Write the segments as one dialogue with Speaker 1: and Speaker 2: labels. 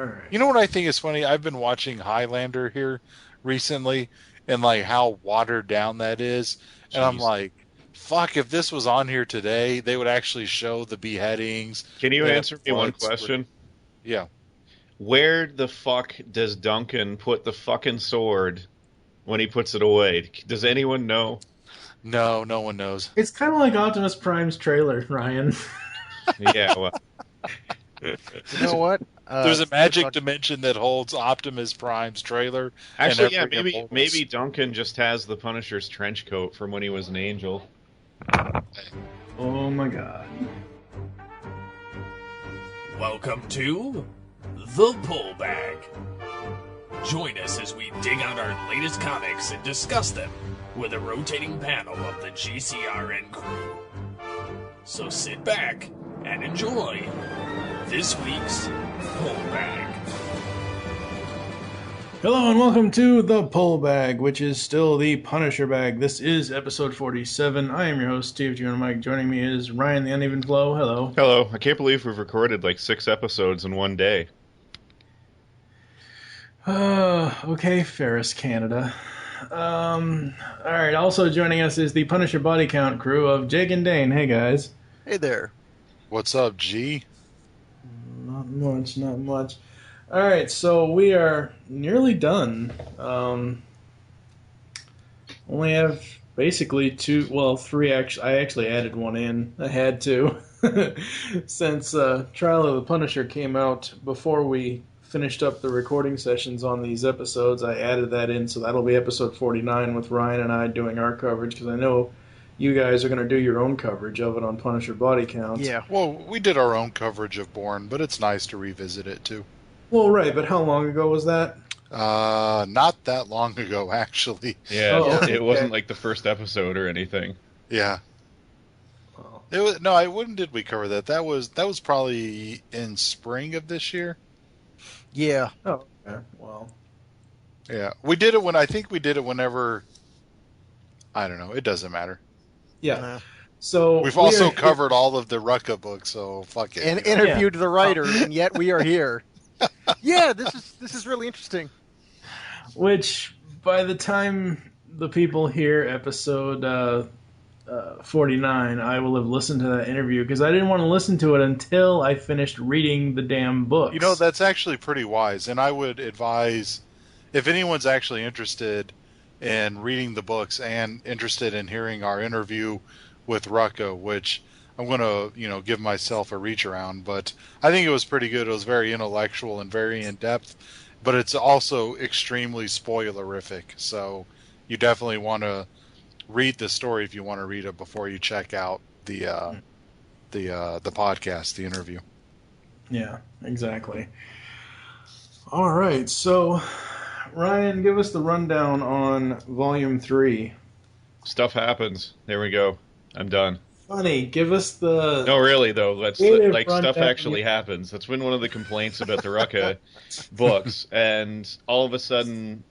Speaker 1: right.
Speaker 2: You know what I think is funny? I've been watching Highlander here recently, and like how watered down that is, and I'm
Speaker 3: Jeez.
Speaker 2: like, fuck, if this was on here today, they would actually show the beheadings.
Speaker 3: Can you
Speaker 2: The
Speaker 3: answer me one
Speaker 2: blood spurt-
Speaker 3: question?
Speaker 2: Yeah.
Speaker 3: Where the fuck does Duncan put the fucking sword when he puts it away? Does anyone know?
Speaker 2: No, no one knows.
Speaker 1: It's kind of like Optimus Prime's trailer, Ryan.
Speaker 3: Yeah, well,
Speaker 4: You know what?
Speaker 2: There's a magic dimension that holds Optimus Prime's trailer.
Speaker 3: actually,
Speaker 2: and
Speaker 3: yeah,
Speaker 2: every
Speaker 3: maybe
Speaker 2: immortal's-
Speaker 3: Duncan just has the Punisher's trench coat from when he was an angel.
Speaker 1: Oh my god.
Speaker 5: Welcome to The Pull Bag. Join us as we dig out our latest comics and discuss them with a rotating panel of the GCRN crew. So sit back and enjoy this week's Pull Bag.
Speaker 1: Hello and welcome to the Pull Bag, which is still the Punisher Bag. This is episode 47. I am your host, Steve G. and Mike. Joining me is Ryan the Uneven Flow. Hello.
Speaker 3: Hello, I can't believe we've recorded like 6 episodes in one day.
Speaker 1: Okay, Ferris, Canada. Alright, also joining us is the Punisher Body Count crew of Jake and Dane. Hey, guys.
Speaker 4: Hey there.
Speaker 2: What's up, G?
Speaker 1: Not much, not much. Alright, so we are nearly done. Only have basically three actually. I actually added one in. I had to. Since Trial of the Punisher came out before we finished up the recording sessions on these episodes, I added that in, so that'll be episode 49 with Ryan and I doing our coverage, because I know you guys are going to do your own coverage of it on Punisher Body Count.
Speaker 4: Yeah.
Speaker 2: Well, we did our own coverage of Bourne, but it's nice to revisit it too.
Speaker 1: Well, right, but how long ago was that?
Speaker 2: Not that long ago, actually.
Speaker 3: Yeah,
Speaker 1: Oh, okay.
Speaker 3: it wasn't like the first episode or anything.
Speaker 2: Yeah.
Speaker 1: Well,
Speaker 2: It was, no, when did we cover that? That was probably in spring of this year.
Speaker 4: Yeah.
Speaker 1: oh, okay. Well,
Speaker 2: Yeah, we did it I think we did it whenever. I don't know. It doesn't matter.
Speaker 1: yeah. So
Speaker 2: We've
Speaker 1: we
Speaker 2: also
Speaker 1: are-
Speaker 2: covered all of the Rucka books, so fuck it.
Speaker 4: And
Speaker 2: you know?
Speaker 4: interviewed the writer, and yet we are here. Yeah, this is really interesting.
Speaker 1: Which, by the time the people hear episode 49, I will have listened to that interview, because I didn't want to listen to it until I finished reading the damn books.
Speaker 2: You know, that's actually pretty wise, and I would advise if anyone's actually interested in reading the books and interested in hearing our interview with Rucka, which I'm going to, give myself a reach around, but I think it was pretty good. It was very intellectual and very in-depth, but it's also extremely spoilerific, so you definitely want to read the story if you want to read it before you check out the podcast, the interview.
Speaker 1: Yeah, exactly. All right, so Ryan, give us the rundown on Volume 3.
Speaker 3: Stuff happens. There we go. I'm done.
Speaker 1: Funny, give us the...
Speaker 3: No, really though. That's
Speaker 1: Creative
Speaker 3: like
Speaker 1: rundown,
Speaker 3: stuff actually
Speaker 1: yeah.
Speaker 3: happens. That's been one of the complaints about the Rucka books, and all of a sudden,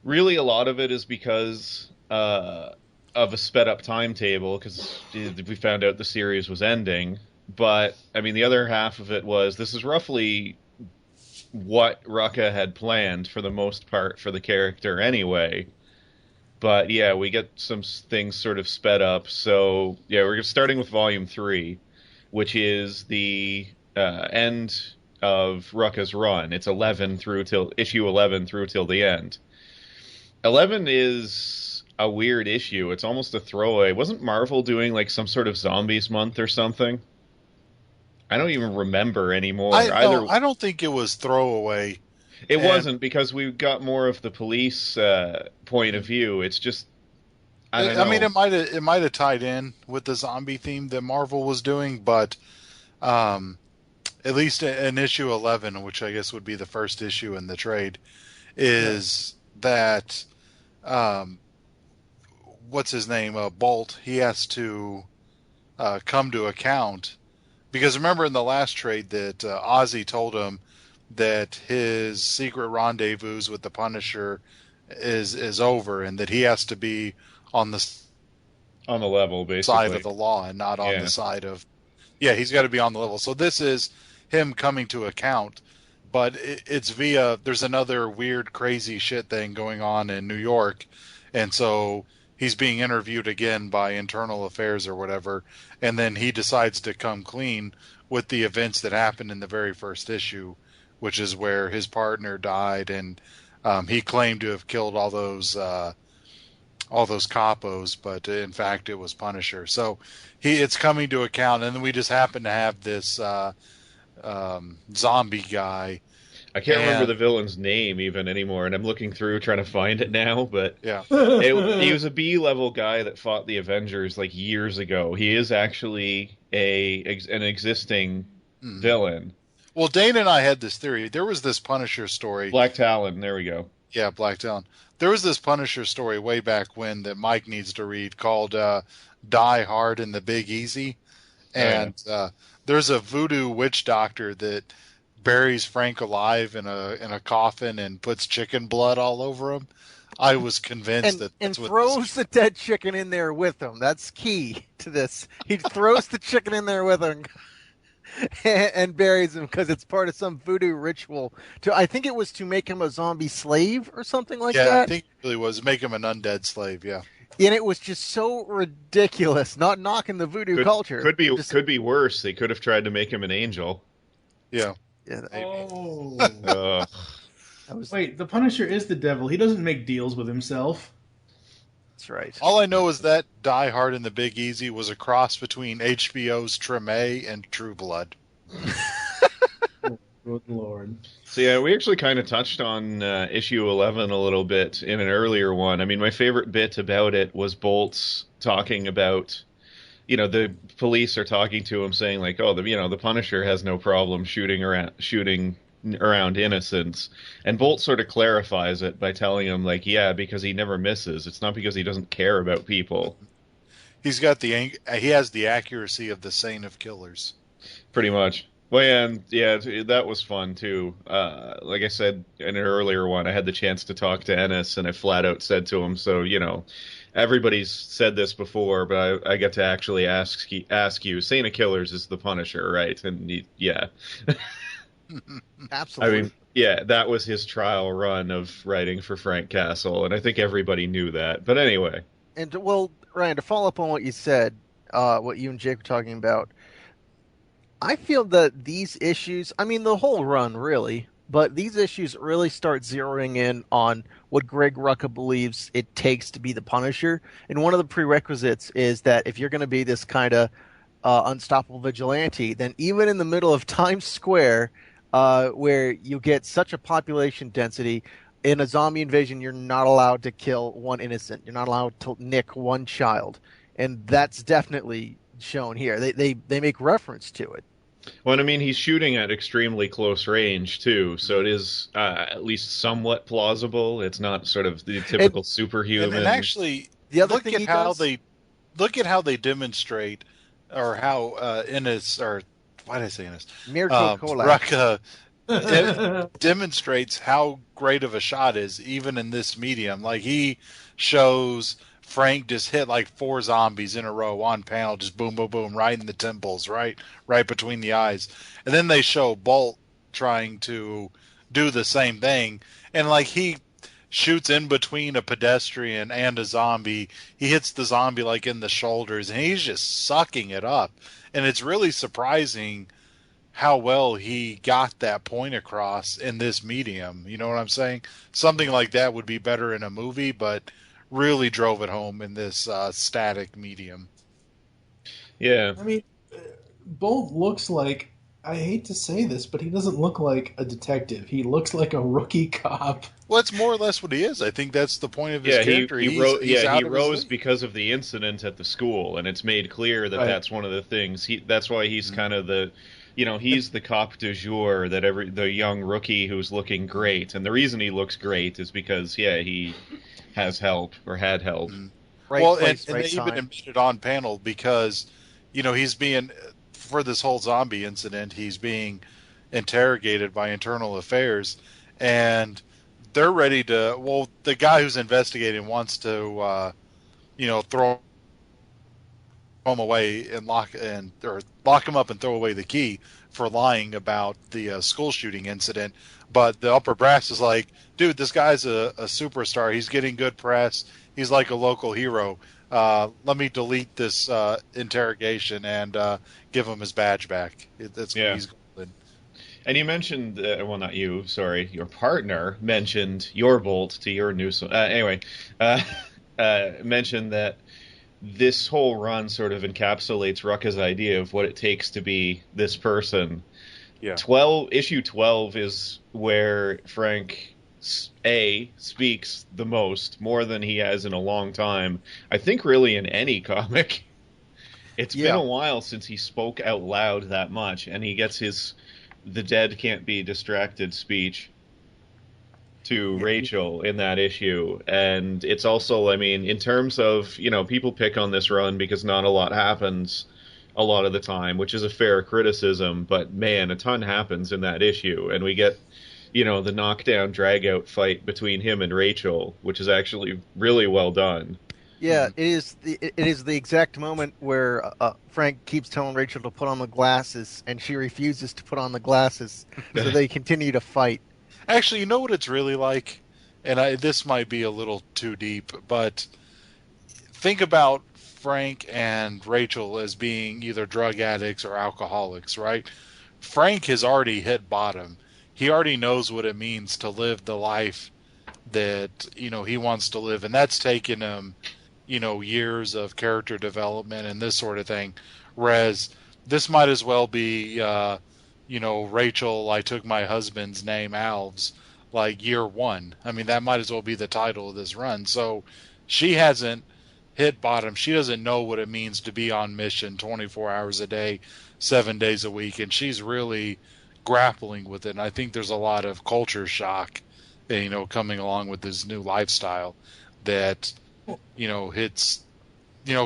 Speaker 3: really a lot of it is because of a sped up timetable, because we found out the series was ending. But I mean, the other half of it was this is roughly what Rucka had planned for the most part for the character anyway. But yeah, we get some things sort of sped up. So yeah, we're starting with Volume 3, which is the end of Rucka's run. It's issue 11 through till the end. 11 is a weird issue. It's almost a throwaway. Wasn't Marvel doing like some sort of Zombies month or something? I don't even remember anymore.
Speaker 2: I don't think it was throwaway.
Speaker 3: It wasn't, because we got more of the police point of view. It's just, I don't know.
Speaker 2: I mean, it might have tied in with the zombie theme that Marvel was doing, but at least in issue 11, which I guess would be the first issue in the trade, is that what's his name, Bolt? He has to come to account, because remember in the last trade that Ozzy told him that his secret rendezvous with the Punisher is over, and that he has to be on the
Speaker 3: level, basically,
Speaker 2: side of the law and not on the side of... Yeah, he's got to be on the level. So this is him coming to account but it's via, there's another weird, crazy shit thing going on in New York. And so he's being interviewed again by Internal Affairs or whatever. And then he decides to come clean with the events that happened in the very first issue, which is where his partner died. And he claimed to have killed all those capos, but in fact it was Punisher. So it's coming to account. And then we just happen to have this zombie guy.
Speaker 3: I can't remember the villain's name even anymore, and I'm looking through trying to find it now, but
Speaker 2: Yeah.
Speaker 3: he was a B-level guy that fought the Avengers like years ago. He is actually an existing villain.
Speaker 2: Well, Dane and I had this theory. There was this Punisher story.
Speaker 3: Black Talon, there we go.
Speaker 2: Yeah, Black Talon. There was this Punisher story way back when that Mike needs to read called Die Hard and the Big Easy. And there's a voodoo witch doctor that buries Frank alive in a coffin and puts chicken blood all over him. I was convinced that's
Speaker 4: and
Speaker 2: what
Speaker 4: throws the dead chicken in there with him. That's key to this. He throws the chicken in there with him and buries him because it's part of some voodoo ritual. I think it was to make him a zombie slave or something like that.
Speaker 2: Yeah, I think it really was. Make him an undead slave, yeah.
Speaker 4: And it was just so ridiculous. Not knocking the voodoo culture.
Speaker 3: Could be worse. They could have tried to make him an angel.
Speaker 2: Yeah.
Speaker 4: Yeah,
Speaker 1: Oh. Wait, the Punisher is the devil. He doesn't make deals with himself.
Speaker 4: that's right.
Speaker 2: All I know is that Die Hard and the Big Easy was a cross between HBO's Treme and True Blood.
Speaker 1: Good Lord.
Speaker 3: So yeah, we actually kind of touched on issue 11 a little bit in an earlier one. I mean, my favorite bit about it was Bolt's talking about, the police are talking to him saying like, oh, the Punisher has no problem shooting around innocents. And Bolt sort of clarifies it by telling him like, yeah, because he never misses. It's not because he doesn't care about people.
Speaker 2: He has the accuracy of the Saint of Killers.
Speaker 3: Pretty much. Well, yeah, and yeah, that was fun too. Like I said in an earlier one, I had the chance to talk to Ennis, and I flat out said to him, so, everybody's said this before, but I get to actually ask you, Saint of Killers is the Punisher, right? And yeah.
Speaker 4: Absolutely.
Speaker 3: I mean, yeah, that was his trial run of writing for Frank Castle, and I think everybody knew that. But anyway.
Speaker 4: And, well, Ryan, to follow up on what you said, what you and Jake were talking about, I feel that these issues, I mean, the whole run, really, but these issues really start zeroing in on what Greg Rucka believes it takes to be the Punisher. And one of the prerequisites is that if you're going to be this kind of unstoppable vigilante, then even in the middle of Times Square, where you get such a population density, in a zombie invasion, you're not allowed to kill one innocent. You're not allowed to nick one child. And that's definitely shown here. They make reference to it.
Speaker 3: Well, I mean, he's shooting at extremely close range, too, so it is at least somewhat plausible. It's not sort of the typical superhuman.
Speaker 2: And actually, look at how they demonstrate, or how Ennis, or why did I say Ennis?
Speaker 4: Mirko Kolak.
Speaker 2: Rucka demonstrates how great of a shot is, even in this medium. Like, he shows Frank just hit like 4 zombies in a row on panel, just boom, boom, boom, right in the temples, right between the eyes. And then they show Bolt trying to do the same thing. And like, he shoots in between a pedestrian and a zombie. He hits the zombie like in the shoulders, and he's just sucking it up. And it's really surprising how well he got that point across in this medium. You know what I'm saying? Something like that would be better in a movie, but really drove it home in this static medium.
Speaker 3: Yeah.
Speaker 1: I mean, Bolt looks like, I hate to say this, but he doesn't look like a detective. He looks like a rookie cop.
Speaker 2: Well, it's more or less what he is. I think that's the point of his character.
Speaker 3: He rose because of the incident at the school, and it's made clear that that's one of the things. That's why he's kind of the... he's the cop du jour, the young rookie who's looking great. And the reason he looks great is because, he has help, or had help.
Speaker 4: Right place,
Speaker 2: and
Speaker 4: right
Speaker 2: they
Speaker 4: time.
Speaker 2: even admit it on panel because, he's being, for this whole zombie incident, he's being interrogated by Internal Affairs, and they're ready to, the guy who's investigating wants to, throw him away and lock him up and throw away the key. for lying about the school shooting incident. But the upper brass is like, dude, this guy's a superstar. He's getting good press. He's like a local hero. Let me delete this interrogation and give him his badge back. That's
Speaker 3: Yeah.
Speaker 2: he's golden.
Speaker 3: And you mentioned, well, not you, sorry, your partner mentioned your bolt to your new. Mentioned that this whole run sort of encapsulates Rucka's idea of what it takes to be this person.
Speaker 2: Yeah.
Speaker 3: Issue 12 is where Frank speaks the most, more than he has in a long time. I think really in any comic. It's been a while since he spoke out loud that much, and he gets his "the dead can't be distracted" speech to Rachel in that issue. And it's also, I mean, in terms of, people pick on this run because not a lot happens a lot of the time, which is a fair criticism, but man, a ton happens in that issue, and we get, the knockdown drag-out fight between him and Rachel, which is actually really well done.
Speaker 4: Yeah, it is the exact moment where Frank keeps telling Rachel to put on the glasses, and she refuses to put on the glasses, so they continue to fight.
Speaker 2: Actually, you know what it's really like? And this might be a little too deep, but think about Frank and Rachel as being either drug addicts or alcoholics, right? Frank has already hit bottom. He already knows what it means to live the life that, he wants to live. And that's taken him, years of character development and this sort of thing. Whereas this might as well be, Rachel, I took my husband's name, Alves, like year one. I mean, that might as well be the title of this run. So she hasn't hit bottom. She doesn't know what it means to be on mission 24 hours a day, 7 days a week. And she's really grappling with it. And I think there's a lot of culture shock, coming along with this new lifestyle that,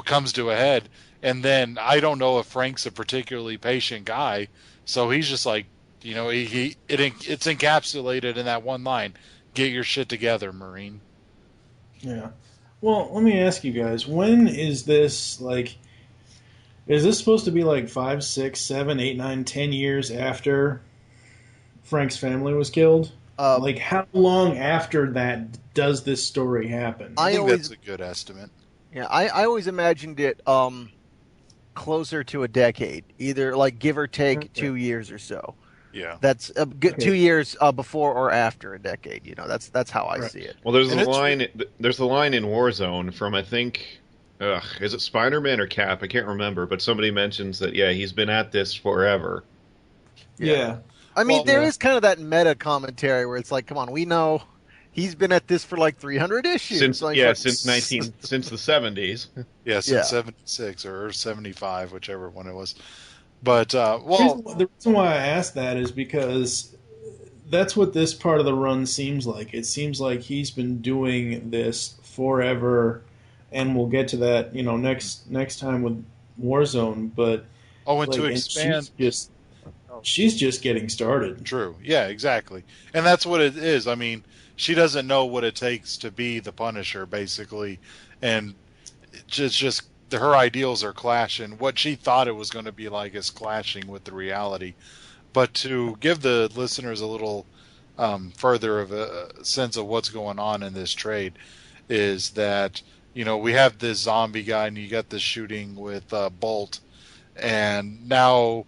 Speaker 2: comes to a head. And then I don't know if Frank's a particularly patient guy. So he's just like, it's encapsulated in that one line. Get your shit together, Marine.
Speaker 1: Yeah. Well, let me ask you guys, when is this, is this supposed to be 5, 6, 7, 8, 9, 10 years after Frank's family was killed? How long after that does this story happen?
Speaker 2: I think that's a good estimate.
Speaker 4: Yeah, I always imagined it closer to a decade, either give or take 2 years or so.
Speaker 2: Yeah,
Speaker 4: that's a good 2 years before or after a decade. That's how I see it.
Speaker 3: Well, there's a line. There's the line in Warzone from, I think, is it Spider-Man or Cap? I can't remember, but somebody mentions that he's been at this forever.
Speaker 1: Yeah.
Speaker 4: I mean, there is kind of that meta commentary where it's like, come on, we know he's been at this for 300 issues.
Speaker 3: Since the 70s.
Speaker 2: Yeah, since 76 or 75, whichever one it was. But the
Speaker 1: reason why I asked that is because that's what this part of the run seems like. It seems like he's been doing this forever, and we'll get to that, next time with Warzone. But
Speaker 2: to expand,
Speaker 1: she's just getting started.
Speaker 2: True. Yeah, exactly. And that's what it is. I mean, she doesn't know what it takes to be the Punisher, basically, and just her ideals are clashing. What she thought it was going to be like is clashing with the reality. But to give the listeners a little further of a sense of what's going on in this trade is that, we have this zombie guy and you got this shooting with Bolt, and now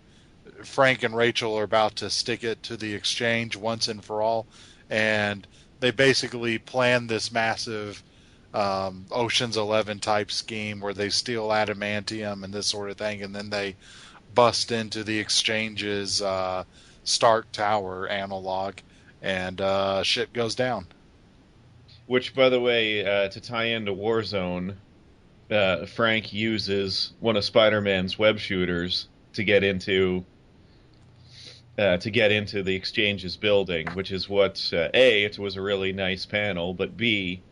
Speaker 2: Frank and Rachel are about to stick it to the exchange once and for all, and they basically plan this massive Ocean's 11 type scheme where they steal adamantium and this sort of thing, and then they bust into the exchange's Stark Tower analog, and shit goes down.
Speaker 3: Which, by the way, to tie into Warzone, Frank uses one of Spider-Man's web shooters to get into the exchange's building, which is what it was a really nice panel, but B,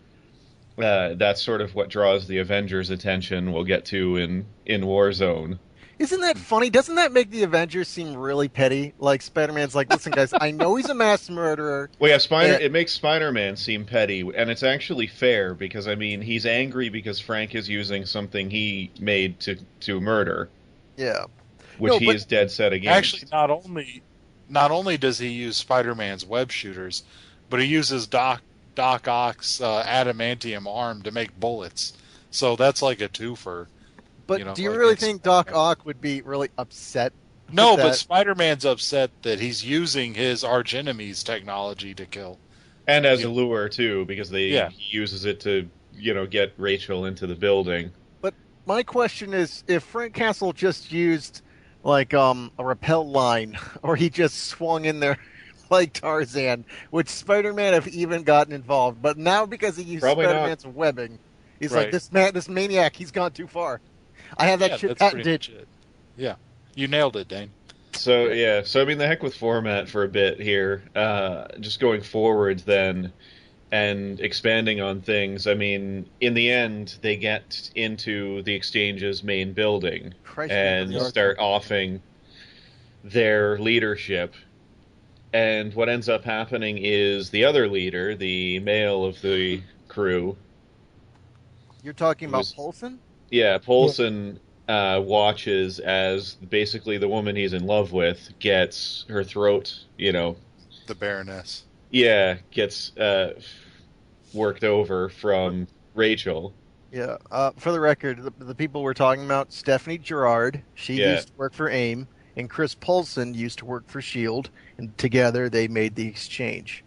Speaker 3: that's sort of what draws the Avengers' attention. We'll get to in Warzone.
Speaker 4: Isn't that funny? Doesn't that make the Avengers seem really petty? Spider-Man's like, listen, guys, I know he's a mass murderer.
Speaker 3: Well, yeah, it makes Spider-Man seem petty, and it's actually fair because, I mean, he's angry because Frank is using something he made to murder.
Speaker 4: Yeah.
Speaker 3: which
Speaker 4: No,
Speaker 3: he
Speaker 4: but-
Speaker 3: is dead set against.
Speaker 2: Actually, not only does he use Spider-Man's web shooters, but he uses Doc Ock's adamantium arm to make bullets. So that's like a twofer.
Speaker 4: But
Speaker 2: You know,
Speaker 4: do you
Speaker 2: like
Speaker 4: really
Speaker 2: it's-
Speaker 4: think Doc Ock would be really upset?
Speaker 2: No,
Speaker 4: with
Speaker 2: but
Speaker 4: that?
Speaker 2: Spider-Man's upset that he's using his archenemy's technology to kill.
Speaker 3: And as a lure, too, because he uses it to, get Rachel into the building.
Speaker 4: But my question is, if Frank Castle just used like a rappel line, or he just swung in there like Tarzan, would Spider-Man have even gotten involved? But now because he used
Speaker 3: Probably not.
Speaker 4: Spider-Man's webbing, he's
Speaker 2: Right.
Speaker 4: like, this maniac, he's gone too far. I have that shit
Speaker 2: that's pretty
Speaker 4: patented.
Speaker 2: much it. Yeah, you nailed it, Dane.
Speaker 3: So I mean, the heck with format for a bit here. Just going forward then, and expanding on things. I mean, in the end, they get into the Exchange's main building
Speaker 4: Christ,
Speaker 3: and
Speaker 4: we really
Speaker 3: start offing their leadership. And what ends up happening is the other leader, the male of the crew.
Speaker 4: You're talking about
Speaker 3: was-
Speaker 4: Poulsen?
Speaker 3: Yeah, Poulsen watches as basically the woman he's in love with gets her throat,
Speaker 2: The Baroness.
Speaker 3: gets worked over from Rachel.
Speaker 4: Yeah. For the record, the people we're talking about, Stephanie Gerrard, she
Speaker 3: Yeah.
Speaker 4: used to work for AIM, and Chris Poulsen used to work for S.H.I.E.L.D., and together they made the exchange.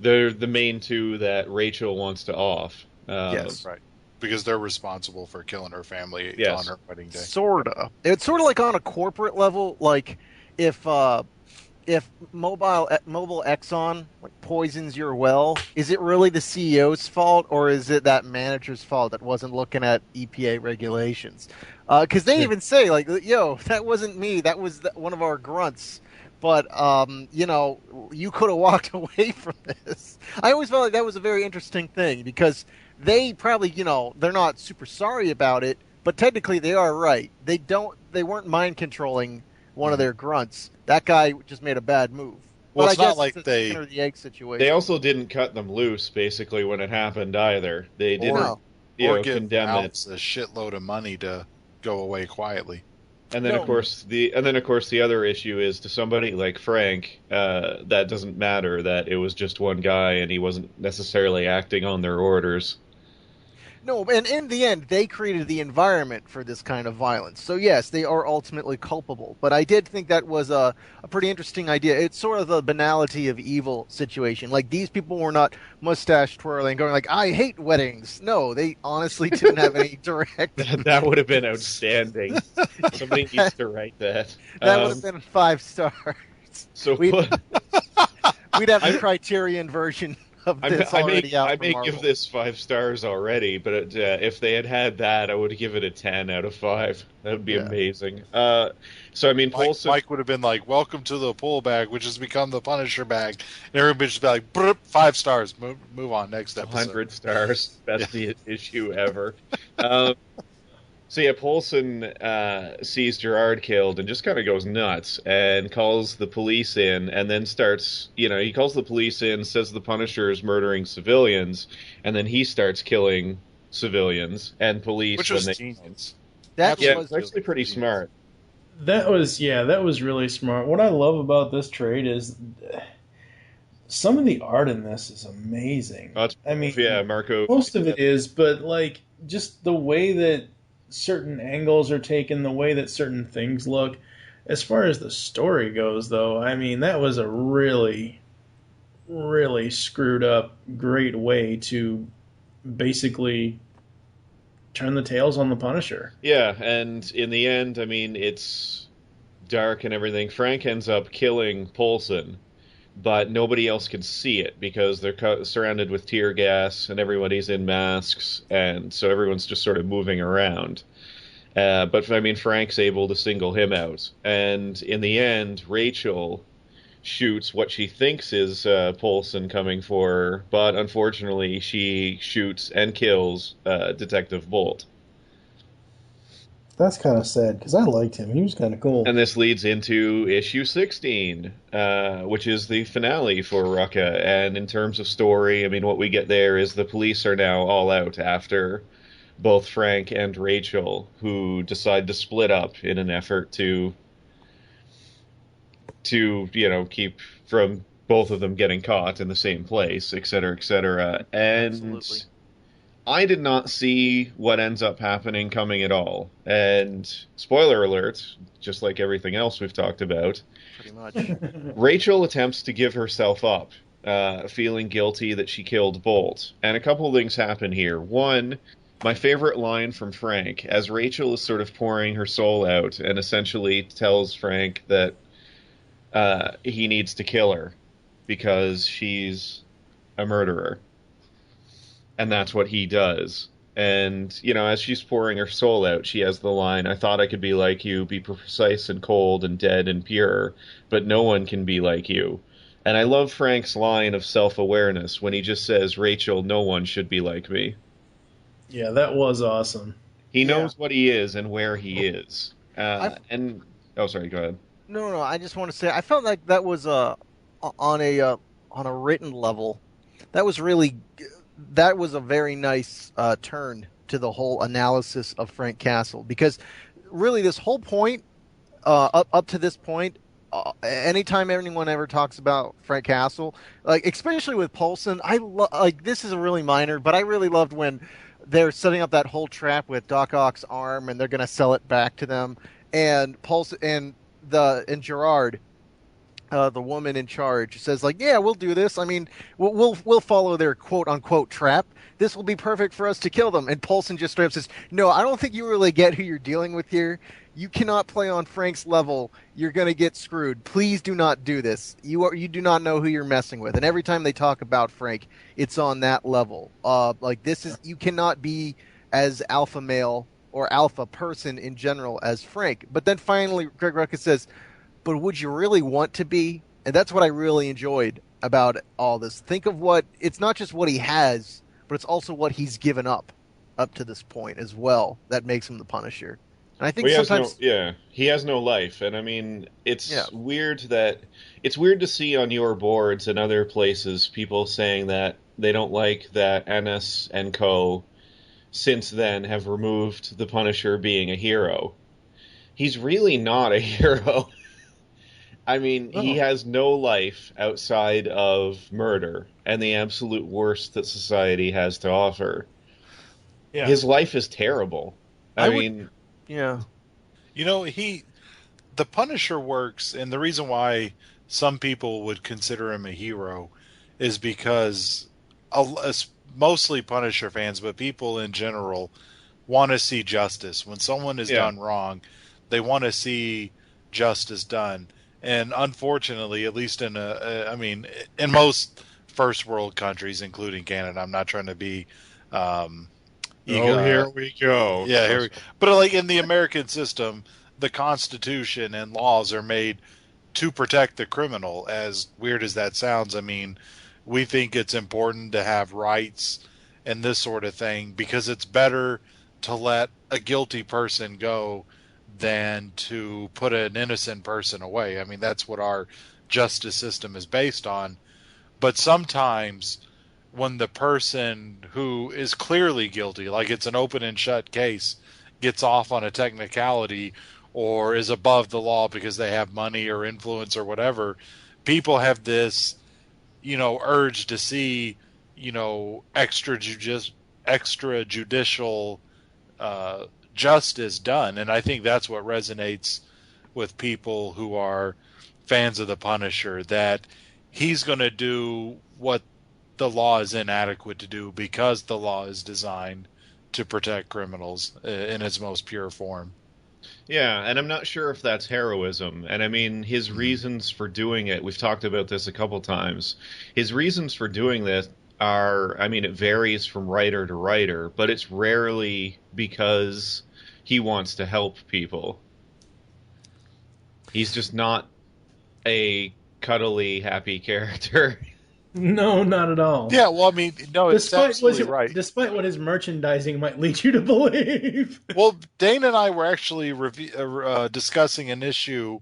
Speaker 3: They're the main two that Rachel wants to off.
Speaker 4: Yes.
Speaker 2: Right. Because they're responsible for killing her family
Speaker 3: Yes.
Speaker 2: on her wedding day.
Speaker 4: Sorta. It's sort of like on a corporate level, like if mobile Exxon like poisons your well, is it really the CEO's fault, or is it that manager's fault that wasn't looking at EPA regulations? Because they even say like, "Yo, that wasn't me. That was one of our grunts." But you could have walked away from this. I always felt like that was a very interesting thing because they probably, they're not super sorry about it, but technically they are right. They weren't mind controlling one of their grunts. That guy just made a bad move.
Speaker 2: Well,
Speaker 4: But
Speaker 2: it's
Speaker 4: I
Speaker 2: not
Speaker 4: guess
Speaker 2: like
Speaker 4: it's
Speaker 2: they-
Speaker 4: a chicken or the egg situation.
Speaker 3: They also didn't cut them loose, basically, when it happened either. They didn't,
Speaker 4: No.
Speaker 2: Or give
Speaker 3: condemn it.
Speaker 2: Alps a shitload of money to go away quietly.
Speaker 3: And then,
Speaker 4: No.
Speaker 3: of course, the other issue is to somebody like Frank, that doesn't matter that it was just one guy and he wasn't necessarily acting on their orders.
Speaker 4: No, and in the end, they created the environment for this kind of violence. So yes, they are ultimately culpable. But I did think that was a pretty interesting idea. It's sort of the banality of evil situation. Like, these people were not mustache twirling, going like, "I hate weddings." No, they honestly didn't have any direct.
Speaker 3: That would have been outstanding. Somebody needs to write that.
Speaker 4: That would have been 5 stars.
Speaker 3: So
Speaker 4: we-
Speaker 3: put,
Speaker 4: We'd have the Criterion version of this already out.
Speaker 3: I
Speaker 4: for
Speaker 3: may
Speaker 4: Marvel.
Speaker 3: give this 5 stars already, but if they had had that, I would give it a 10 out of 5. That would be
Speaker 4: Yeah.
Speaker 3: amazing. So I mean, Poulsen,
Speaker 2: Mike would have been like, "Welcome to the pool bag, which has become the Punisher bag," and everybody would just be like, "Brr, 5 stars. Move on next episode."
Speaker 3: 100 stars, best issue ever. So yeah, Poulsen sees Gerard killed and just kind of goes nuts and calls the police in, and then starts, he calls the police in, says the Punisher is murdering civilians, and then he starts killing civilians and police.
Speaker 2: Which
Speaker 3: when
Speaker 2: was
Speaker 3: they
Speaker 2: genius.
Speaker 4: That
Speaker 3: Yeah,
Speaker 4: was
Speaker 3: it's actually pretty smart.
Speaker 1: That was really smart. What I love about this trade is some of the art in this is amazing. I mean,
Speaker 3: Marco.
Speaker 1: most of it is, but like just the way that certain angles are taken, the way that certain things look. As far as the story goes, though, I mean, that was a really, really screwed up, great way to basically turn the tails on the Punisher.
Speaker 3: Yeah, and in the end, I mean, it's dark and everything. Frank ends up killing Poulsen, but nobody else can see it because they're surrounded with tear gas and everybody's in masks, and so everyone's just sort of moving around. But I mean, Frank's able to single him out, and in the end, Rachel shoots what she thinks is Poulsen coming for her, but unfortunately, she shoots and kills Detective Bolt.
Speaker 1: That's kind of sad because I liked him. He was kind of cool.
Speaker 3: And this leads into issue 16, which is the finale for Rucka. And in terms of story, I mean, what we get there is the police are now all out after both Frank and Rachel, who decide to split up in an effort to to, keep from both of them getting caught in the same place, et cetera, et cetera. And
Speaker 4: Absolutely.
Speaker 3: I did not see what ends up happening coming at all. And spoiler alert, just like everything else we've talked about,
Speaker 4: Pretty much.
Speaker 3: Rachel attempts to give herself up, feeling guilty that she killed Bolt. And a couple of things happen here. One, my favorite line from Frank, as Rachel is sort of pouring her soul out and essentially tells Frank that he needs to kill her because she's a murderer. And that's what he does. And, as she's pouring her soul out, she has the line, I thought I could be like you, be precise and cold and dead and pure, but no one can be like you. And I love Frank's line of self-awareness when he just says, Rachel, no one should be like me.
Speaker 1: Yeah, that was awesome.
Speaker 3: He knows what he is and where he is. Oh, sorry, go ahead.
Speaker 4: No. I just want to say I felt like that was on a written level. That was a very nice turn to the whole analysis of Frank Castle, because really this whole point up to this point, anytime anyone ever talks about Frank Castle, like especially with Paulson, this is a really minor, but I really loved when they're setting up that whole trap with Doc Ock's arm and they're going to sell it back to them, and Paulson and Gerard, the woman in charge, says like, yeah, we'll do this. I mean, we'll follow their quote unquote trap. This will be perfect for us to kill them. And Paulson just straight up says, no, I don't think you really get who you're dealing with here. You cannot play on Frank's level. You're going to get screwed. Please do not do this. You do not know who you're messing with. And every time they talk about Frank, it's on that level. You cannot be as alpha male or alpha person in general as Frank. But then finally, Greg Rucka says, but would you really want to be? And that's what I really enjoyed about all this. Think of it's not just what he has, but it's also what he's given up to this point as well that makes him the Punisher. And I think sometimes
Speaker 3: he has no life. And I mean, it's weird to see on your boards and other places people saying that they don't like that Ennis and co. since then have removed the Punisher being a hero. He's really not a hero. I mean, he has no life outside of murder and the absolute worst that society has to offer. Yeah. His life is terrible.
Speaker 4: Yeah.
Speaker 2: The Punisher works, and the reason why some people would consider him a hero is because mostly Punisher fans, but people in general want to see justice. When someone has done wrong, they want to see justice done. And unfortunately, at least in most first world countries, including Canada, I'm not trying to be,
Speaker 3: here we go.
Speaker 2: Yeah, but like in the American system, the Constitution and laws are made to protect the criminal. As weird as that sounds, I mean, we think it's important to have rights and this sort of thing because it's better to let a guilty person go than to put an innocent person away. I mean, that's what our justice system is based on. But sometimes when the person who is clearly guilty, like it's an open and shut case, gets off on a technicality or is above the law because they have money or influence or whatever, people have this, urge to see, extrajudicial justice done. And I think that's what resonates with people who are fans of the Punisher, that he's going to do what the law is inadequate to do because the law is designed to protect criminals in its most pure form.
Speaker 3: Yeah, and I'm not sure if that's heroism. And I mean, his reasons for doing it, we've talked about this a couple times. His reasons for doing this it varies from writer to writer, but it's rarely because he wants to help people. He's just not a cuddly, happy character.
Speaker 1: No, not at all.
Speaker 2: Yeah, well, I mean, no, it's absolutely right.
Speaker 1: Despite what his merchandising might lead you to believe.
Speaker 2: Well, Dane and I were actually discussing an issue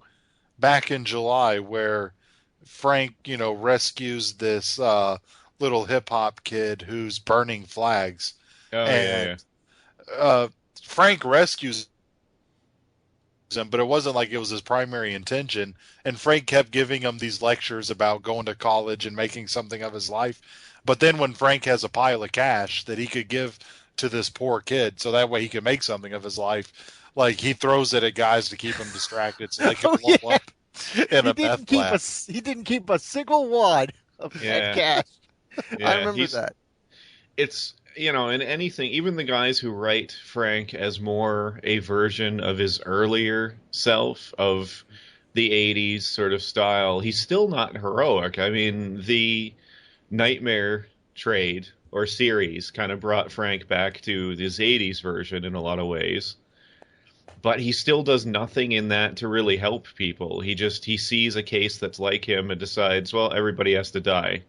Speaker 2: back in July where Frank, rescues this little hip-hop kid who's burning flags.
Speaker 3: Oh,
Speaker 2: Frank rescues him, but it wasn't like it was his primary intention. And Frank kept giving him these lectures about going to college and making something of his life. But then when Frank has a pile of cash that he could give to this poor kid so that way he can make something of his life, like he throws it at guys to keep them distracted so they can blow up in a meth lab.
Speaker 4: He didn't keep a single wad of that cash.
Speaker 3: Yeah,
Speaker 4: I remember that.
Speaker 3: It's, in anything, even the guys who write Frank as more a version of his earlier self, of the 80s sort of style, he's still not heroic. I mean, the Nightmare trade or series kind of brought Frank back to his 80s version in a lot of ways. But he still does nothing in that to really help people. He sees a case that's like him and decides, well, everybody has to die.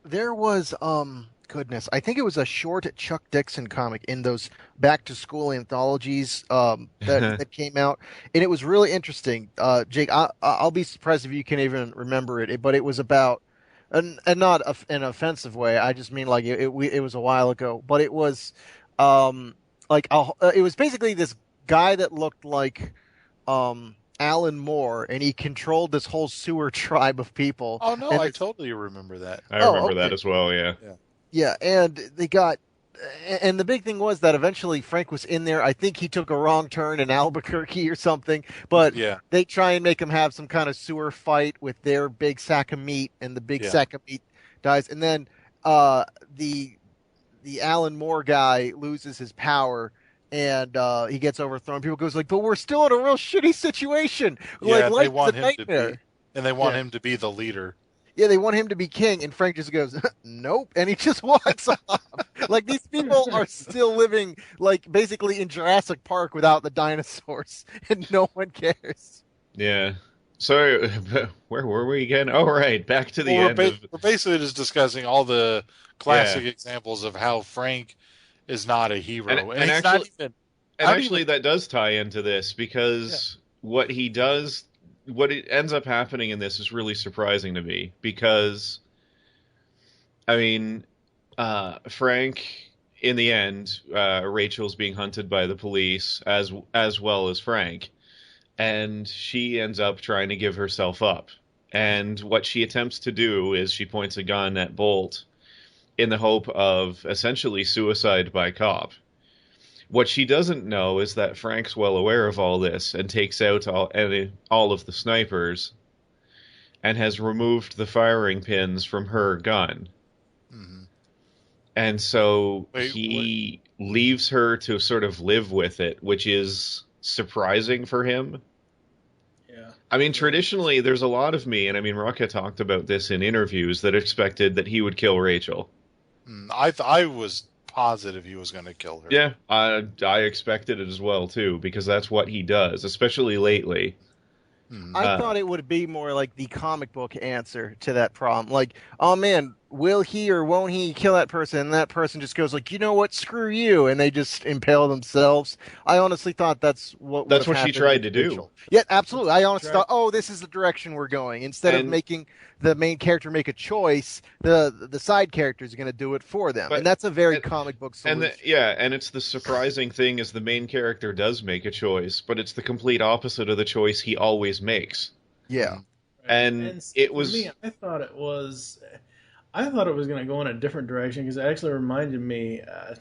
Speaker 4: There was goodness, I think it was a short Chuck Dixon comic in those back to school anthologies that came out, and it was really interesting. Jake, I'll be surprised if you can even remember it, but it was about, and not in an offensive way. I just mean like it was a while ago, but it was it was basically this guy that looked like Alan Moore, and he controlled this whole sewer tribe of people.
Speaker 2: Oh no, I totally remember that.
Speaker 3: I remember that as well.
Speaker 4: Yeah, and and the big thing was that eventually Frank was in there. I think he took a wrong turn in Albuquerque or something, but they try and make him have some kind of sewer fight with their big sack of meat, and the big sack of meat dies. And then the Alan Moore guy loses his power, and he gets overthrown. People goes like, but we're still in a real shitty situation.
Speaker 2: Yeah,
Speaker 4: like
Speaker 2: they want him
Speaker 4: nightmare.
Speaker 2: to be, and they want him to be the leader.
Speaker 4: Yeah, they want him to be king, and Frank just goes, nope, and he just walks off. Like, these people are still living, like, basically in Jurassic Park without the dinosaurs, and no one cares.
Speaker 3: Yeah. So, where were we again? Oh, right, back to the end.
Speaker 2: We're basically just discussing all the classic examples of how Frank is not a hero. And
Speaker 3: actually, that does tie into this, because what he does... What it ends up happening in this is really surprising to me, because, I mean, Frank, in the end, Rachel's being hunted by the police as well as Frank, and she ends up trying to give herself up. And what she attempts to do is she points a gun at Bolt in the hope of essentially suicide by cop. What she doesn't know is that Frank's well aware of all this and takes out all of the snipers and has removed the firing pins from her gun. Mm-hmm. And so he leaves her to sort of live with it, which is surprising for him.
Speaker 1: Yeah.
Speaker 3: I mean, traditionally, there's a lot of me, and I mean, Rucka talked about this in interviews, that expected that he would kill Rachel.
Speaker 2: I was positive he was going to kill her.
Speaker 3: Yeah, I expected it as well, too, because that's what he does, especially lately.
Speaker 4: I thought it would be more like the comic book answer to that problem. Like, oh man, will he or won't he kill that person? And that person just goes like, you know what, screw you, and they just impale themselves. I honestly thought that's what
Speaker 3: she tried to do.
Speaker 4: Yeah, absolutely. I honestly thought, oh, this is the direction we're going. Instead of making the main character make a choice, the side characters are going to do it for them, and that's a very comic book solution.
Speaker 3: And it's the surprising thing is the main character does make a choice, but it's the complete opposite of the choice he always makes.
Speaker 4: Yeah,
Speaker 3: and it was.
Speaker 1: For me, I thought it was going to go in a different direction, because it actually reminded me. I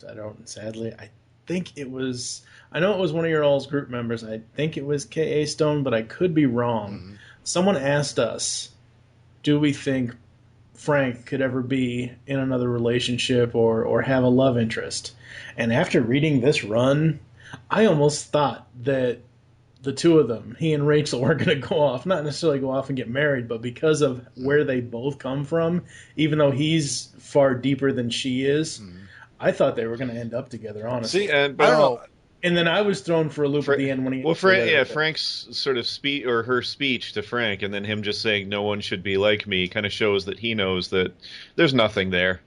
Speaker 1: think it was. I know it was one of your all's group members. I think it was K.A. Stone, but I could be wrong. Mm-hmm. Someone asked us, do we think Frank could ever be in another relationship or have a love interest? And after reading this run, I almost thought that the two of them, he and Rachel, were going to go off, not necessarily go off and get married, but because of where they both come from, even though he's far deeper than she is, I thought they were going to end up together, honestly.
Speaker 3: See, I don't know.
Speaker 1: And then I was thrown for a loop at the end when he...
Speaker 3: Well, Frank's sort of speech, or her speech to Frank, and then him just saying, no one should be like me, kind of shows that he knows that there's nothing there.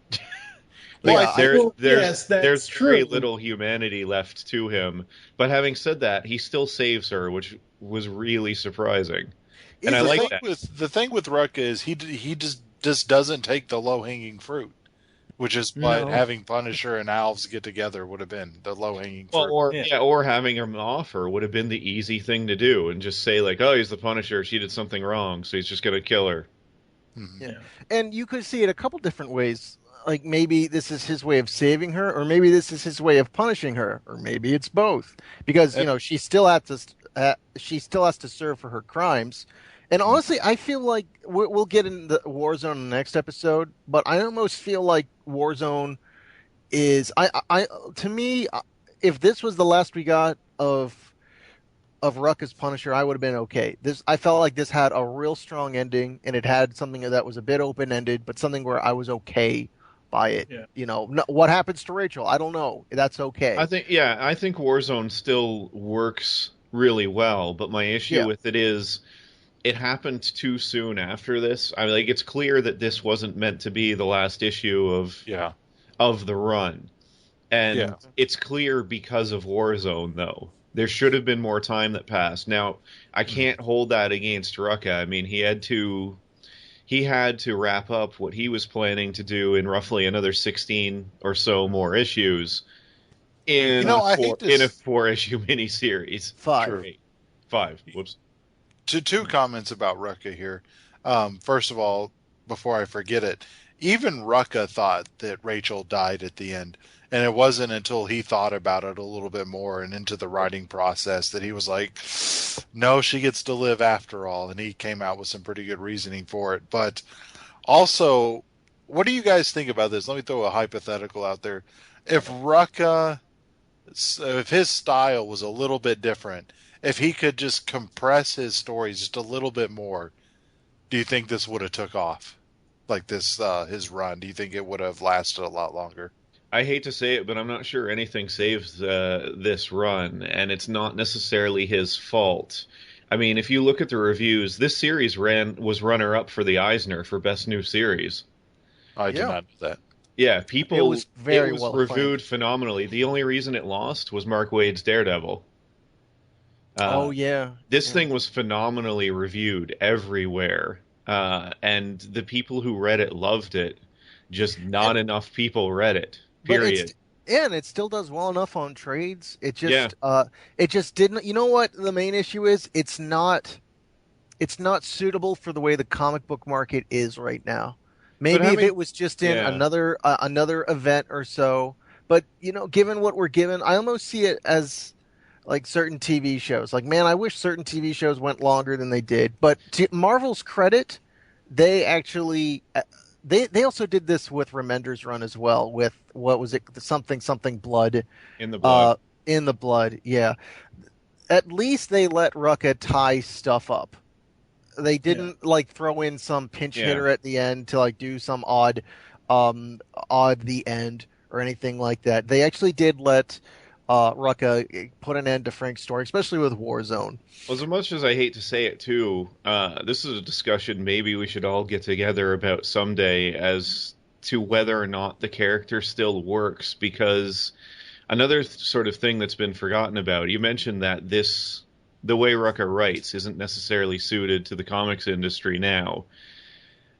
Speaker 3: There's very little humanity left to him. But having said that, he still saves her, which was really surprising. And I like that.
Speaker 2: The thing with Rucka is he just doesn't take the low-hanging fruit. which is what
Speaker 1: No.
Speaker 2: having Punisher and Alves get together would have been the low-hanging
Speaker 3: Well,
Speaker 2: fruit.
Speaker 3: or having him offer would have been the easy thing to do, and just say like, "Oh, he's the Punisher. She did something wrong, so he's just gonna kill her."
Speaker 2: Mhm.
Speaker 4: Yeah. And you could see it a couple different ways. Like maybe this is his way of saving her, or maybe this is his way of punishing her, or maybe it's both. Because she still has to serve for her crimes. And honestly, I feel like we'll get in the Warzone in the next episode, but I almost feel like Warzone is to me, if this was the last we got of Rucka's Punisher, I would have been okay. I felt like this had a real strong ending, and it had something that was a bit open ended, but something where I was okay by it.
Speaker 1: Yeah.
Speaker 4: What happens to Rachel? I don't know. That's okay.
Speaker 3: I think Warzone still works really well, but my issue with it is it happened too soon after this. I mean, like, it's clear that this wasn't meant to be the last issue of the run. And it's clear because of Warzone, though. There should have been more time that passed. Now, I can't hold that against Rucka. I mean, he had to wrap up what he was planning to do in roughly another 16 or so more issues in a 4-issue miniseries.
Speaker 4: 5.
Speaker 2: True.
Speaker 3: 5. Whoops.
Speaker 2: Two comments about Rucka here. First of all, before I forget it, even Rucka thought that Rachel died at the end. And it wasn't until he thought about it a little bit more and into the writing process that he was like, no, she gets to live after all. And he came out with some pretty good reasoning for it. But also, what do you guys think about this? Let me throw a hypothetical out there. If his style was a little bit different, if he could just compress his stories just a little bit more, do you think this would have took off? Like this, his run, do you think it would have lasted a lot longer?
Speaker 3: I hate to say it, but I'm not sure anything saves this run, and it's not necessarily his fault. I mean, if you look at the reviews, this series was runner-up for the Eisner for Best New Series.
Speaker 2: I did not know that.
Speaker 3: Yeah, it was
Speaker 4: well
Speaker 3: reviewed phenomenally. The only reason it lost was Mark Waid's Daredevil. This thing was phenomenally reviewed everywhere, and the people who read it loved it. Just not enough people read it. Period.
Speaker 4: And it still does well enough on trades. It just didn't. You know what the main issue is? It's not suitable for the way the comic book market is right now. Maybe if it was just in another event or so. But given what we're given, I almost see it as like certain TV shows. Like, man, I wish certain TV shows went longer than they did. But to Marvel's credit, they actually. They also did this with Remender's run as well, with what was it, something blood
Speaker 3: in the blood.
Speaker 4: In the blood, yeah. At least they let Rucka tie stuff up. They didn't like throw in some pinch hitter at the end to like do some odd the end or anything like that. They actually did let Rucka put an end to Frank's story, especially with Warzone.
Speaker 3: Well, as much as I hate to say it too, this is a discussion maybe we should all get together about someday as to whether or not the character still works, because another sort of thing that's been forgotten about, you mentioned that the way Rucka writes isn't necessarily suited to the comics industry now.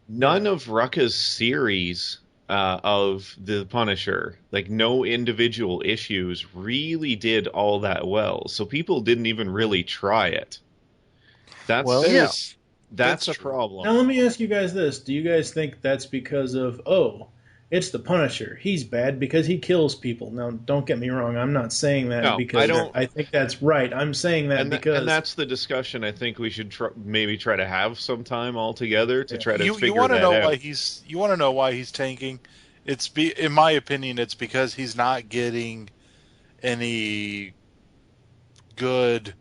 Speaker 3: None of Rucka's series of the Punisher, like no individual issues really did all that well, so people didn't even really try it. That's a problem.
Speaker 1: Now let me ask you guys this: do you guys think that's because of it's the Punisher, he's bad because he kills people? Now don't get me wrong, I'm not saying that because I think that's right. I'm saying that because
Speaker 3: and that's the discussion I think we should maybe try to have sometime all together to try to figure
Speaker 2: you want to
Speaker 3: that
Speaker 2: know
Speaker 3: out.
Speaker 2: You want to know why he's tanking? In my opinion, it's because he's not getting any good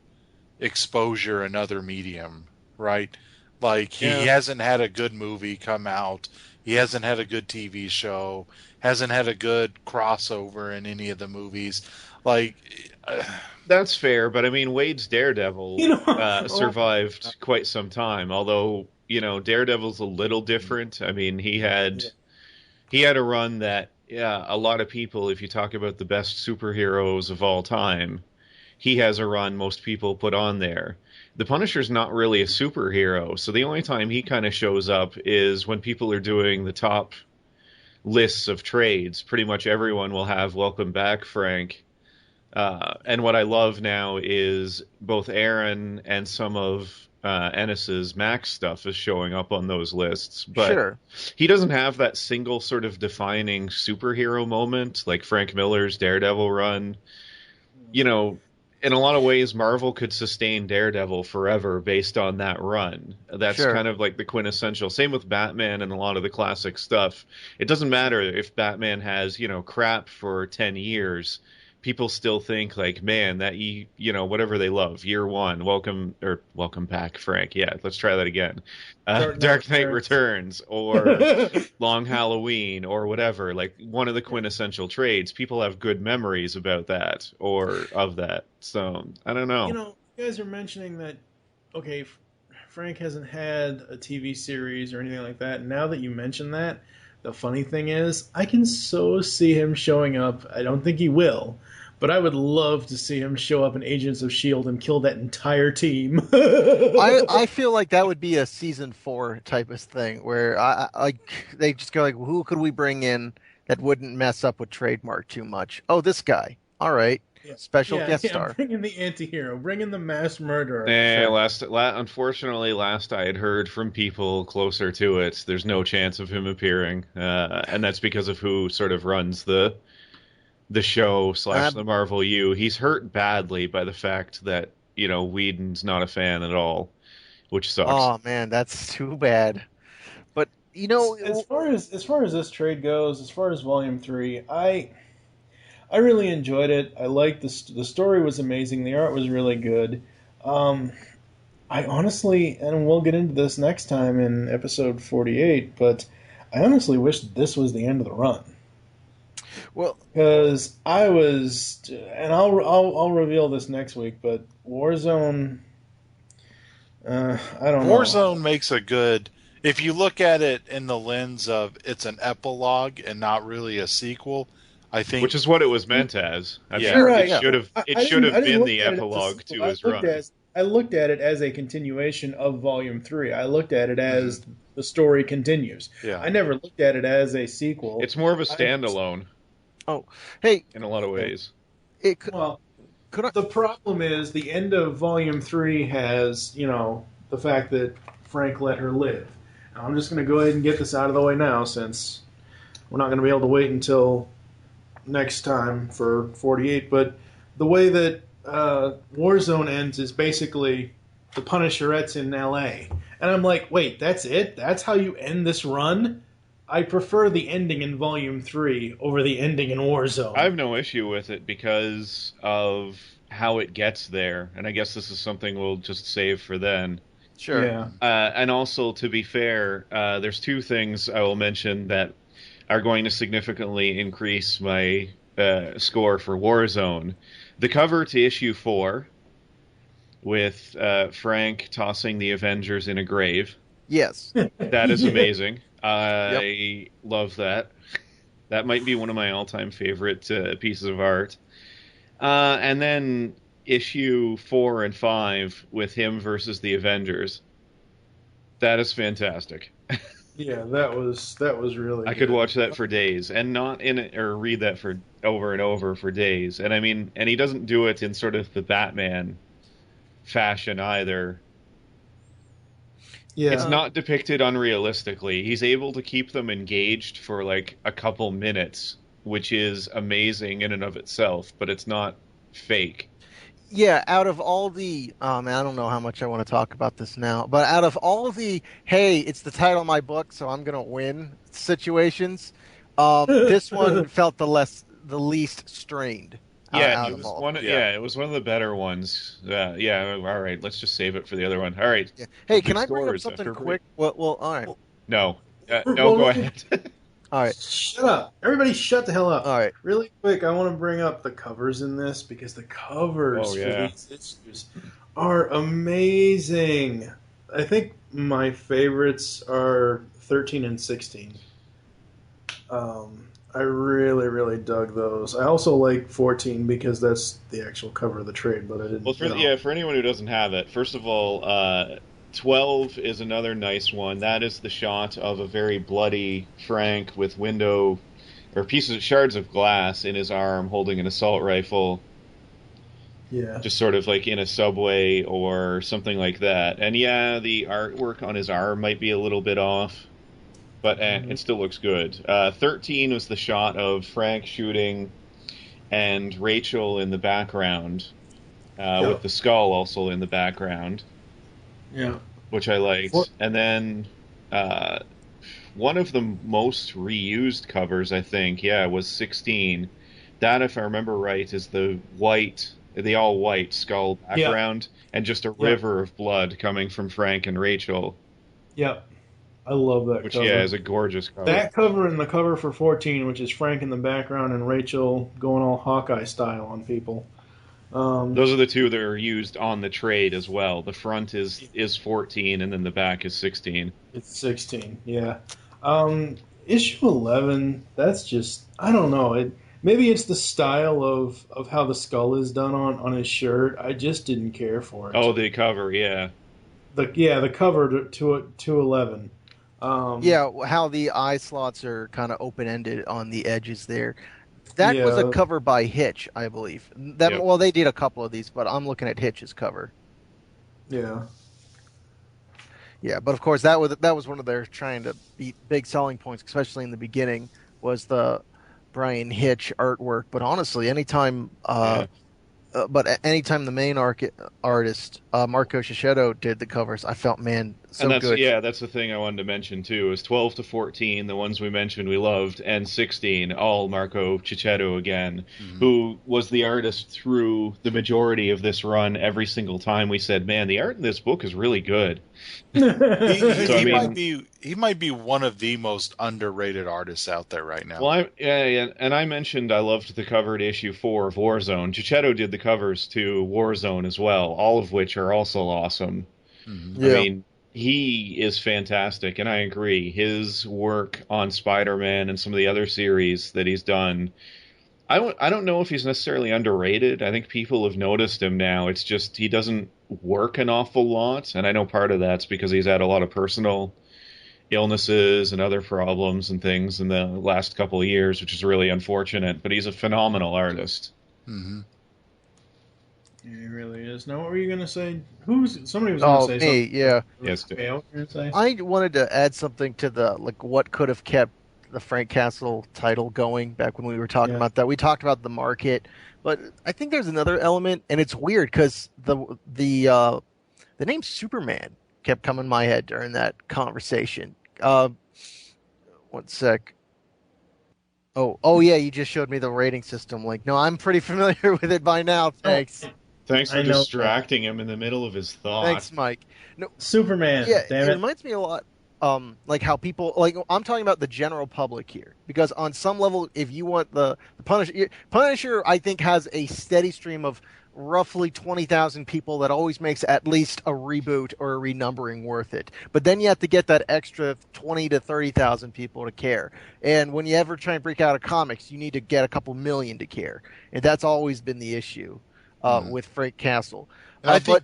Speaker 2: exposure in other medium, right? Like, he hasn't had a good movie come out. He hasn't had a good TV show. Hasn't had a good crossover in any of the movies. Like,
Speaker 3: that's fair, but I mean, Wade's Daredevil survived quite some time. Although, Daredevil's a little different. I mean, he had a run that, a lot of people, if you talk about the best superheroes of all time, he has a run most people put on there. The Punisher's not really a superhero, so the only time he kind of shows up is when people are doing the top lists of trades. Pretty much everyone will have "Welcome Back, Frank." And what I love now is both Aaron and some of Ennis's Max stuff is showing up on those lists. But
Speaker 4: Sure.
Speaker 3: he doesn't have that single sort of defining superhero moment like Frank Miller's Daredevil run. You know, in a lot of ways, Marvel could sustain Daredevil forever based on that run. That's
Speaker 4: Sure.
Speaker 3: kind of like the quintessential. Same with Batman and a lot of the classic stuff. It doesn't matter if Batman has, crap for 10 years. People still think like, man, that whatever they love, year one, welcome back, Frank. Yeah, let's try that again. Dark Knight Returns or Long Halloween or whatever. Like one of the quintessential trades. People have good memories about that or of that. So I don't know.
Speaker 1: You guys are mentioning that. Okay, Frank hasn't had a TV series or anything like that. Now that you mention that, the funny thing is, I can so see him showing up. I don't think he will. But I would love to see him show up in Agents of S.H.I.E.L.D. and kill that entire team.
Speaker 4: I feel like that would be a season 4 type of thing where they just go like, who could we bring in that wouldn't mess up with trademark too much? Oh, this guy. All right.
Speaker 1: Yeah.
Speaker 4: Special guest star.
Speaker 1: Bring in the anti-hero. Bring in the mass murderer.
Speaker 3: Unfortunately, last I had heard from people closer to it, there's no chance of him appearing. And that's because of who sort of runs the show / the Marvel U. He's hurt badly by the fact that, Whedon's not a fan at all, which sucks.
Speaker 4: Oh man, that's too bad. But
Speaker 1: as far as this trade goes, as far as Volume 3, I really enjoyed it. I liked the story was amazing. The art was really good. I honestly, and we'll get into this next time in episode 48, but I honestly wish this was the end of the run.
Speaker 4: Well,
Speaker 1: because I was, and I'll reveal this next week, but Warzone, I don't know.
Speaker 2: Warzone makes a good, if you look at it in the lens of it's an epilogue and not really a sequel, I think,
Speaker 3: which is what it was meant as.
Speaker 1: It
Speaker 3: should have been the epilogue to his run.
Speaker 1: I looked at it as a continuation of Volume 3. I looked at it as the story continues.
Speaker 2: Yeah.
Speaker 1: I never looked at it as a sequel.
Speaker 3: It's more of a standalone.
Speaker 4: Hey,
Speaker 3: in a lot of ways.
Speaker 1: The problem is the end of Volume 3 has, the fact that Frank let her live. Now, I'm just going to go ahead and get this out of the way now, since we're not going to be able to wait until next time for 48. But the way that Warzone ends is basically the Punisherettes in L.A. And I'm like, wait, that's it? That's how you end this run? I prefer the ending in Volume 3 over the ending in Warzone.
Speaker 3: I have no issue with it because of how it gets there, and I guess this is something we'll just save for then.
Speaker 4: Sure.
Speaker 1: Yeah.
Speaker 3: And also, to be fair, there's two things I will mention that are going to significantly increase my score for Warzone. The cover to issue 4 with Frank tossing the Avengers in a grave.
Speaker 4: Yes.
Speaker 3: That is amazing. I love that. That might be one of my all-time favorite pieces of art. And then issue 4 and 5 with him versus the Avengers. That is fantastic.
Speaker 1: Yeah, that was really.
Speaker 3: I could watch that for days, and not in it, or read that for over and over for days. And I mean, and he doesn't do it in sort of the Batman fashion either.
Speaker 1: Yeah.
Speaker 3: It's not depicted unrealistically. He's able to keep them engaged for like a couple minutes, which is amazing in and of itself, but it's not fake.
Speaker 4: Yeah, out of all the, I don't know how much I want to talk about this now, but out of all of the, hey, it's the title of my book, so I'm going to win situations, this one felt the least strained.
Speaker 3: Yeah, it was one of the better ones. All right, let's just save it for the other one. All right.
Speaker 4: Yeah. Hey, can I bring up something quick? Well, all right.
Speaker 3: No, go ahead.
Speaker 4: All right.
Speaker 1: Shut up. Everybody shut the hell up.
Speaker 4: All right.
Speaker 1: Really quick, I want to bring up the covers in this because the covers for these issues are amazing. I think my favorites are 13 and 16. I really, really dug those. I also like 14 because that's the actual cover of the trade, but I didn't.
Speaker 3: Well, for anyone who doesn't have it, first of all, 12 is another nice one. That is the shot of a very bloody Frank with shards of glass in his arm holding an assault rifle.
Speaker 1: Yeah.
Speaker 3: Just sort of like in a subway or something like that. And yeah, the artwork on his arm might be a little bit off, but it still looks good. 13 was the shot of Frank shooting and Rachel in the background, with the skull also in the background.
Speaker 1: Yeah.
Speaker 3: Which I liked. And then one of the most reused covers, I think, was 16. That, if I remember right, is the all white skull background and just a river of blood coming from Frank and Rachel.
Speaker 1: Yep. I love that
Speaker 3: which,
Speaker 1: cover.
Speaker 3: Yeah, is a gorgeous cover.
Speaker 1: That cover and the cover for 14, which is Frank in the background and Rachel going all Hawkeye style on people.
Speaker 3: Those are the two that are used on the trade as well. The front is 14, and then the back is 16.
Speaker 1: It's 16, yeah. Issue 11, that's just, I don't know. Maybe it's the style of how the skull is done on his shirt. I just didn't care for it.
Speaker 3: Oh, the cover, yeah.
Speaker 1: The cover to 11.
Speaker 4: How the eye slots are kind of open-ended on the edges there. That was a cover by Hitch, I believe. Well, they did a couple of these, but I'm looking at Hitch's cover.
Speaker 1: Yeah.
Speaker 4: Yeah, but of course that was one of their trying to beat big selling points, especially in the beginning, was the Brian Hitch artwork. But honestly, anytime the main artist Marco Cicchetto did the covers, I felt, man, good.
Speaker 3: Yeah, that's the thing I wanted to mention too. Is 12 to 14, the ones we mentioned we loved, and 16, all Marco Cicchetto again, who was the artist through the majority of this run. Every single time we said, man, the art in this book is really good.
Speaker 2: He might be one of the most underrated artists out there right now.
Speaker 3: Well, and I mentioned I loved the cover to issue 4 of Warzone. Cicchetto did the covers to Warzone as well, all of which are also awesome.
Speaker 4: Mm-hmm. Yeah.
Speaker 3: I mean, he is fantastic, and I agree. His work on Spider-Man and some of the other series that he's done, I don't know if he's necessarily underrated. I think people have noticed him now. It's just he doesn't work an awful lot, and I know part of that's because he's had a lot of personal illnesses and other problems and things in the last couple of years, which is really unfortunate, but he's a phenomenal artist.
Speaker 2: Mm-hmm.
Speaker 1: Yeah, he really is. Now, what were you going to say? Somebody was going to say something.
Speaker 4: Yeah.
Speaker 3: Yes,
Speaker 1: Okay, what were you gonna say?
Speaker 4: I wanted to add something to the what could have kept the Frank Castle title going back when we were talking about that. We talked about the market, but I think there's another element, and it's weird because the name Superman kept coming in my head during that conversation. 1 sec. Oh yeah, you just showed me the rating system link. No, I'm pretty familiar with it by now. Thanks.
Speaker 3: Thanks for distracting him in the middle of his thought.
Speaker 4: Thanks, Mike. No,
Speaker 1: Superman.
Speaker 4: Yeah,
Speaker 1: damn
Speaker 4: it
Speaker 1: it.
Speaker 4: reminds me a lot. Like how people, like, I'm talking about the general public here, because on some level, if you want the Punisher, I think has a steady stream of roughly 20,000 people that always makes at least a reboot or a renumbering worth it. But then you have to get that extra 20 to 30,000 people to care. And when you ever try and break out of comics, you need to get a couple million to care. And that's always been the issue with Frank Castle.
Speaker 2: And I think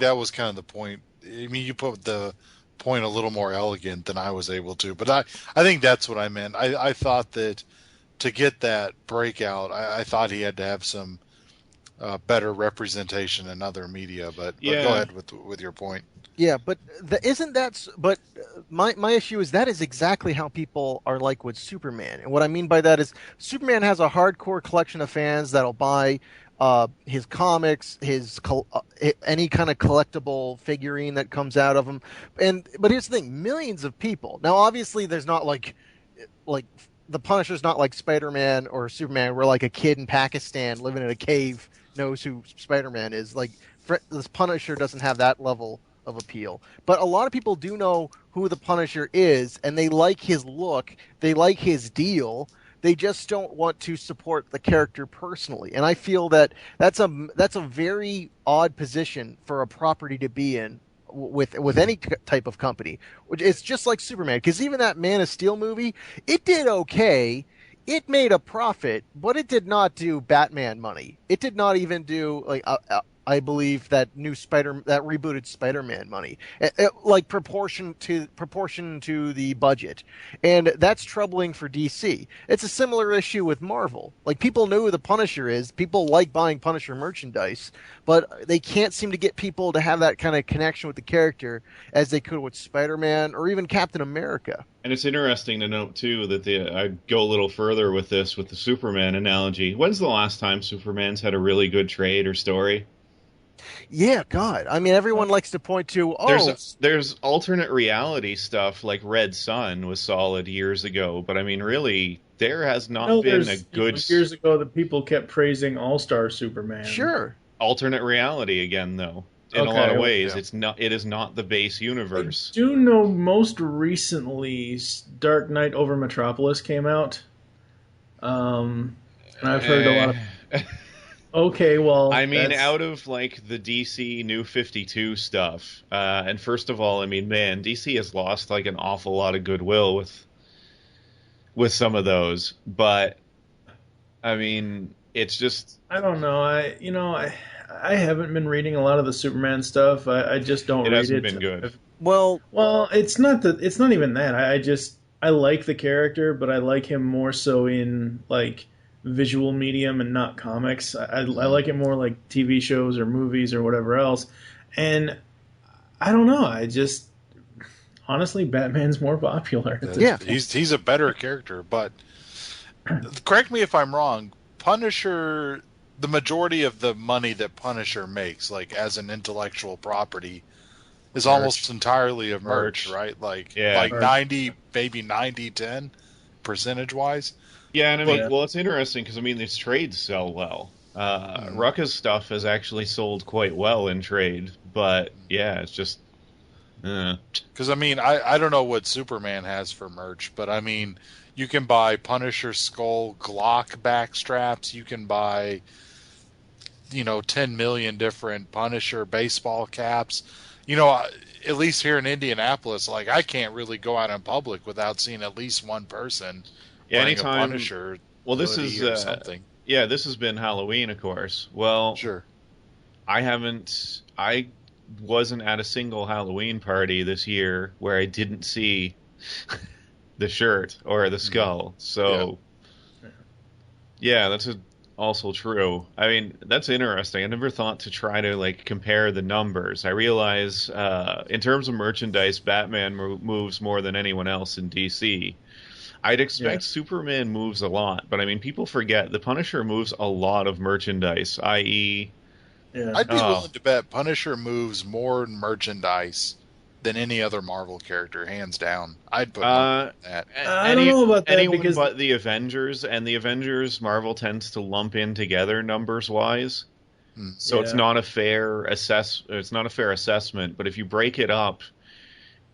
Speaker 2: that was kind of the point. I mean, you put the point a little more elegant than I was able to, but I think that's what I meant. I thought that to get that breakout, I thought he had to have some better representation in other media. But go ahead with your point.
Speaker 4: Yeah, but my issue is that is exactly how people are like with Superman. And what I mean by that is Superman has a hardcore collection of fans that'll buy his comics, any kind of collectible figurine that comes out of him. But here's the thing, millions of people. Now, obviously, there's not like the Punisher's not like Spider-Man or Superman, where like a kid in Pakistan living in a cave knows who Spider-Man is. Like, this Punisher doesn't have that level of appeal. But a lot of people do know who the Punisher is, and they like his look, they like his deal. They just don't want to support the character personally, and I feel that that's a very odd position for a property to be in with any type of company. It's just like Superman, because even that Man of Steel movie, it did okay, it made a profit, but it did not do Batman money. It did not even do I believe, that rebooted Spider-Man money, like proportion to the budget, and that's troubling for DC. It's a similar issue with Marvel. Like, people know who the Punisher is, people like buying Punisher merchandise, but they can't seem to get people to have that kind of connection with the character as they could with Spider-Man or even Captain America.
Speaker 3: And it's interesting to note, too, that I go a little further with this, with the Superman analogy. When's the last time Superman's had a really good trade or story?
Speaker 4: Yeah, God. I mean, everyone likes to point to,
Speaker 3: There's alternate reality stuff, like Red Sun was solid years ago, but I mean, really, there has not been a good...
Speaker 1: Years ago, the people kept praising All-Star Superman.
Speaker 4: Sure.
Speaker 3: Alternate reality again, though. In a lot of ways, it is not the base universe.
Speaker 1: I do know most recently Dark Knight over Metropolis came out. And I've heard a lot of... Okay, well...
Speaker 3: I mean, out of, like, the DC New 52 stuff, and first of all, I mean, man, DC has lost, like, an awful lot of goodwill with some of those, but, I mean, it's just...
Speaker 1: I don't know, I haven't been reading a lot of the Superman stuff. I just don't read it.
Speaker 3: It hasn't been good.
Speaker 1: Well, it's not even that. I like the character, but I like him more so in, like, visual medium and not comics. I like it more like TV shows or movies or whatever else. And I don't know. Honestly, Batman's more popular.
Speaker 4: Yeah.
Speaker 2: He's a better character, but correct me if I'm wrong, Punisher, the majority of the money that Punisher makes, like as an intellectual property, is almost entirely of merch, right? Like 90, maybe 90-10 percentage wise.
Speaker 3: Yeah, and I mean, well, it's interesting because, I mean, these trades sell well. Rucka's stuff has actually sold quite well in trade, but, yeah, it's just...
Speaker 2: Because, I mean, I don't know what Superman has for merch, but, I mean, you can buy Punisher Skull Glock backstraps, you can buy, 10 million different Punisher baseball caps. At least here in Indianapolis, like, I can't really go out in public without seeing at least one person...
Speaker 3: anytime,
Speaker 2: a Punisher
Speaker 3: this is
Speaker 2: something.
Speaker 3: Yeah, this has been Halloween, of course. Well,
Speaker 2: sure.
Speaker 3: I wasn't at a single Halloween party this year where I didn't see the shirt or the skull. So, yeah, that's also true. I mean, that's interesting. I never thought to try to, like, compare the numbers. I realize, in terms of merchandise, Batman moves more than anyone else in DC. I'd expect Superman moves a lot, but I mean, people forget the Punisher moves a lot of merchandise, i.e.
Speaker 2: I'd be willing to bet Punisher moves more merchandise than any other Marvel character, hands down. I'd put that.
Speaker 1: I don't know about that
Speaker 3: anyone
Speaker 1: because...
Speaker 3: but the Avengers, and the Avengers, Marvel tends to lump in together numbers-wise. So it's not a fair assessment, but if you break it up,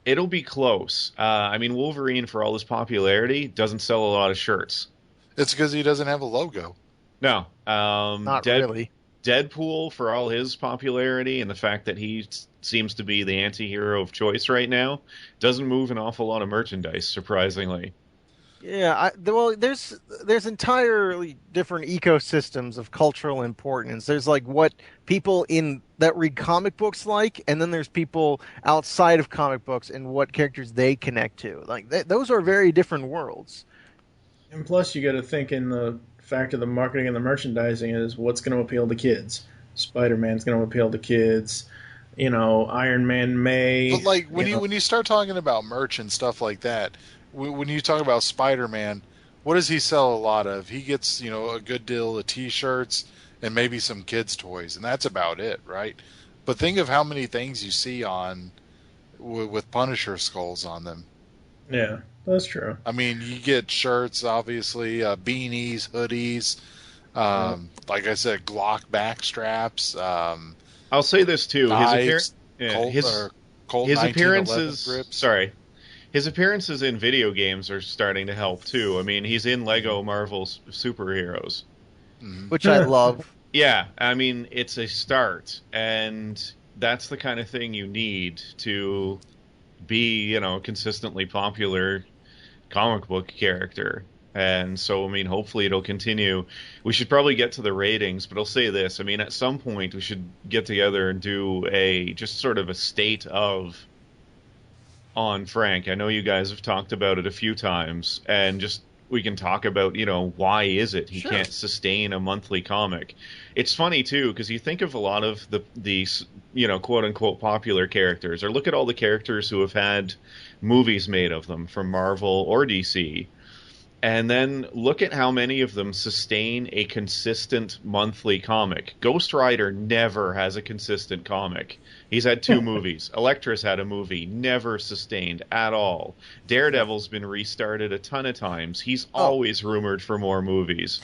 Speaker 3: it'll be close. I mean, Wolverine, for all his popularity, doesn't sell a lot of shirts.
Speaker 2: It's because he doesn't have a logo.
Speaker 3: No.
Speaker 4: Not really.
Speaker 3: Deadpool, for all his popularity and the fact that he seems to be the anti-hero of choice right now, doesn't move an awful lot of merchandise, surprisingly.
Speaker 4: Yeah, there's entirely different ecosystems of cultural importance. There's like what people that read comic books like, and then there's people outside of comic books and what characters they connect to. Like those are very different worlds.
Speaker 1: And plus, you got to think in the fact of the marketing and the merchandising is what's going to appeal to kids. Spider-Man's going to appeal to kids. Iron Man may.
Speaker 2: But like when you start talking about merch and stuff like that. When you talk about Spider-Man, what does he sell a lot of? He gets, a good deal of T-shirts and maybe some kids' toys, and that's about it, right? But think of how many things you see with Punisher skulls on them.
Speaker 1: Yeah, that's true.
Speaker 2: I mean, you get shirts, obviously, beanies, hoodies, like I said, Glock backstraps.
Speaker 3: I'll say this too:
Speaker 2: knives,
Speaker 3: his appearances. Sorry. His appearances in video games are starting to help, too. I mean, he's in Lego Marvel's superheroes.
Speaker 4: Which I love.
Speaker 3: Yeah, I mean, it's a start, and that's the kind of thing you need to be, consistently popular comic book character. And so, I mean, hopefully it'll continue. We should probably get to the ratings, but I'll say this. I mean, at some point we should get together and do just sort of a state of on Frank. I know you guys have talked about it a few times, and just we can talk about, why is it he can't sustain a monthly comic. It's funny, too, because you think of a lot of the quote-unquote popular characters, or look at all the characters who have had movies made of them from Marvel or DC, and then look at how many of them sustain a consistent monthly comic. Ghost Rider never has a consistent comic. He's had 2 movies. Elektra's had a movie, never sustained at all. Daredevil's been restarted a ton of times. He's always rumored for more movies.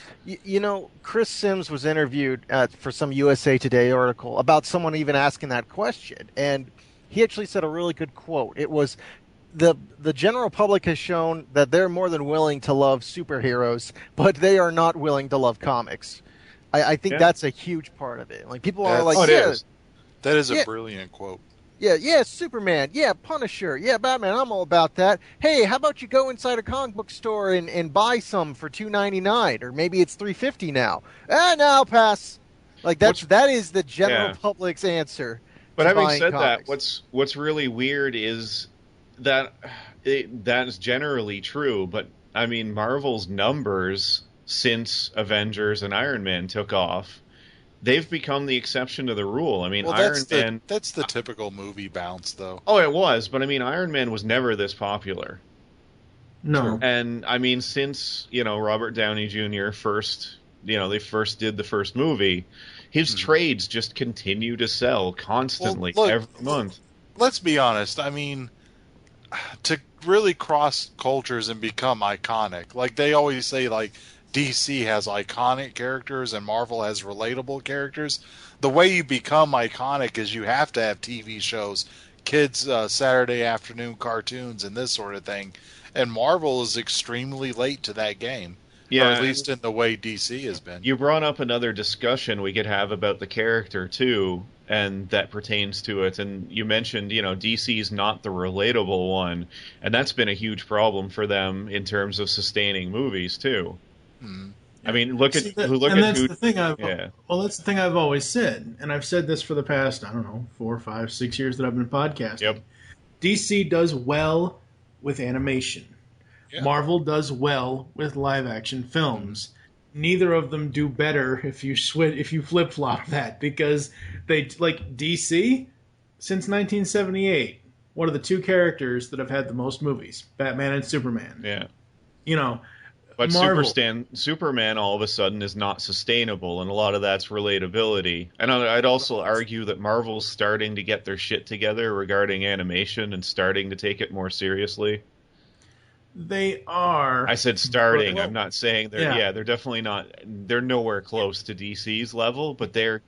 Speaker 4: Chris Sims was interviewed for some USA Today article about someone even asking that question, and he actually said a really good quote. It was, the general public has shown that they're more than willing to love superheroes, but they are not willing to love comics. I think that's a huge part of it. Like, people are like,
Speaker 2: that is a brilliant quote.
Speaker 4: Yeah, Superman, yeah, Punisher, yeah, Batman, I'm all about that. Hey, how about you go inside a comic book store and buy some for $2.99, or maybe it's $3.50 now. No, I'll pass. Like, that is the general public's answer.
Speaker 3: But having said
Speaker 4: comics.
Speaker 3: that, what's really weird is that is generally true, but I mean, Marvel's numbers since Avengers and Iron Man took off, they've become the exception to the rule. I mean, Iron Man...
Speaker 2: That's the typical movie bounce, though.
Speaker 3: Oh, it was, but I mean, Iron Man was never this popular.
Speaker 1: No.
Speaker 3: And I mean, since, Robert Downey Jr. they first did the first movie, his trades just continue to sell constantly every month.
Speaker 2: Let's be honest. I mean, to really cross cultures and become iconic, like they always say, like DC has iconic characters and Marvel has relatable characters. The way you become iconic is you have to have TV shows, kids Saturday afternoon cartoons, and this sort of thing. And Marvel is extremely late to that game.
Speaker 3: Yeah,
Speaker 2: or at least in the way DC has been.
Speaker 3: You brought up another discussion we could have about the character, too, and that pertains to it. And you mentioned, DC's not the relatable one, and that's been a huge problem for them in terms of sustaining movies, too.
Speaker 2: Mm-hmm.
Speaker 3: I mean, that's the
Speaker 1: thing I've always said, and I've said this for the past, 4, 5, 6 years that I've been podcasting.
Speaker 3: Yep.
Speaker 1: DC does well with animation.
Speaker 2: Yeah.
Speaker 1: Marvel does well with live-action films. Neither of them do better if you flip-flop that, because they, like DC, since 1978, what are the 2 characters that have had the most movies? Batman and Superman.
Speaker 3: Yeah. But Superman all of a sudden is not sustainable, and a lot of that's relatability. And I'd also argue that Marvel's starting to get their shit together regarding animation and starting to take it more seriously.
Speaker 1: They are.
Speaker 3: I said starting. I'm not saying they're. Yeah, they're definitely not. They're nowhere close to DC's level, but they're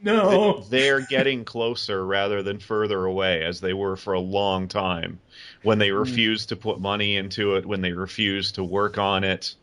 Speaker 3: getting closer rather than further away, as they were for a long time, when they refused to put money into it, when they refused to work on it.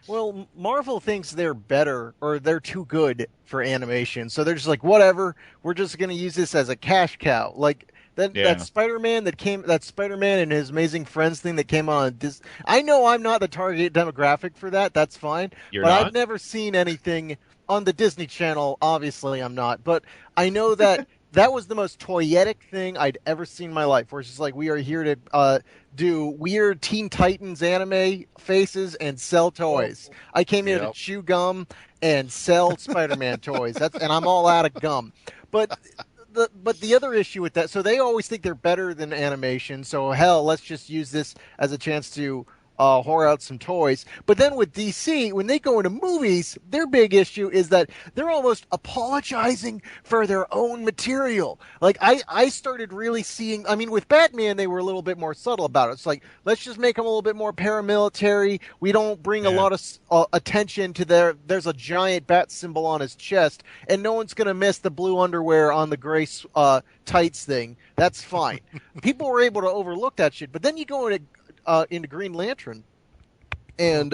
Speaker 4: Well, Marvel thinks they're better, or they're too good for animation, so they're just like, whatever, we're just going to use this as a cash cow. Like, that Spider-Man and his Amazing Friends thing that came on Disney. I know I'm not the target demographic for that, that's fine, I've never seen anything on the Disney Channel, obviously I'm not, but I know that that was the most toyetic thing I'd ever seen in my life, where it's just like, we are here to do weird Teen Titans anime faces and sell toys. I came here to chew gum and sell Spider-Man toys. And I'm all out of gum. But the other issue with that, so they always think they're better than animation, so hell, let's just use this as a chance to whore out some toys. But then with DC, when they go into movies, their big issue is that they're almost apologizing for their own material. Like, I started really seeing, I mean, with Batman, they were a little bit more subtle about it. It's like, let's just make him a little bit more paramilitary. We don't bring a lot of attention to there's a giant bat symbol on his chest, and no one's going to miss the blue underwear on the gray tights thing. That's fine. People were able to overlook that shit. But then you go into Green Lantern, and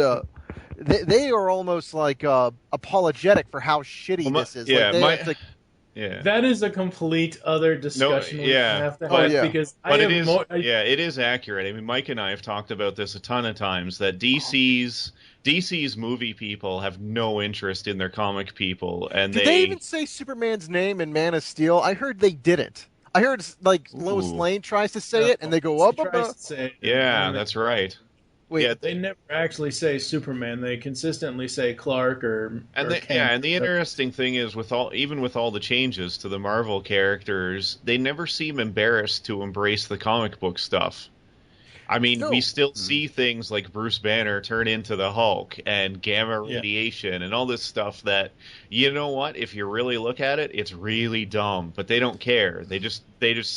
Speaker 4: they are almost like apologetic for how shitty this is.
Speaker 3: Yeah, Yeah.
Speaker 1: That is a complete other discussion we
Speaker 3: yeah.
Speaker 1: have to
Speaker 3: But-
Speaker 1: have
Speaker 4: yeah.
Speaker 1: because
Speaker 3: But
Speaker 1: I
Speaker 3: it
Speaker 1: have
Speaker 3: is,
Speaker 1: more.
Speaker 3: yeah, it is accurate. I mean, Mike and I have talked about this a ton of times, that DC's movie people have no interest in their comic people, and
Speaker 4: Did they even say Superman's name in Man of Steel? I heard they didn't. I heard like Lois
Speaker 3: Ooh.
Speaker 4: Lane tries to say it, and they go
Speaker 1: She
Speaker 4: up, up,
Speaker 1: tries
Speaker 4: up.
Speaker 1: to say it,
Speaker 3: yeah,
Speaker 1: and
Speaker 3: that's right.
Speaker 4: Wait,
Speaker 3: Yeah,
Speaker 1: they never actually say Superman. They consistently say Clark or Kent.
Speaker 3: and the interesting thing is, with all the changes to the Marvel characters, they never seem embarrassed to embrace the comic book stuff. I mean,
Speaker 4: No.
Speaker 3: we still see things like Bruce Banner turn into the Hulk and gamma
Speaker 1: Yeah.
Speaker 3: radiation and all this stuff that, you know what, if you really look at it, it's really dumb, but they don't care. They just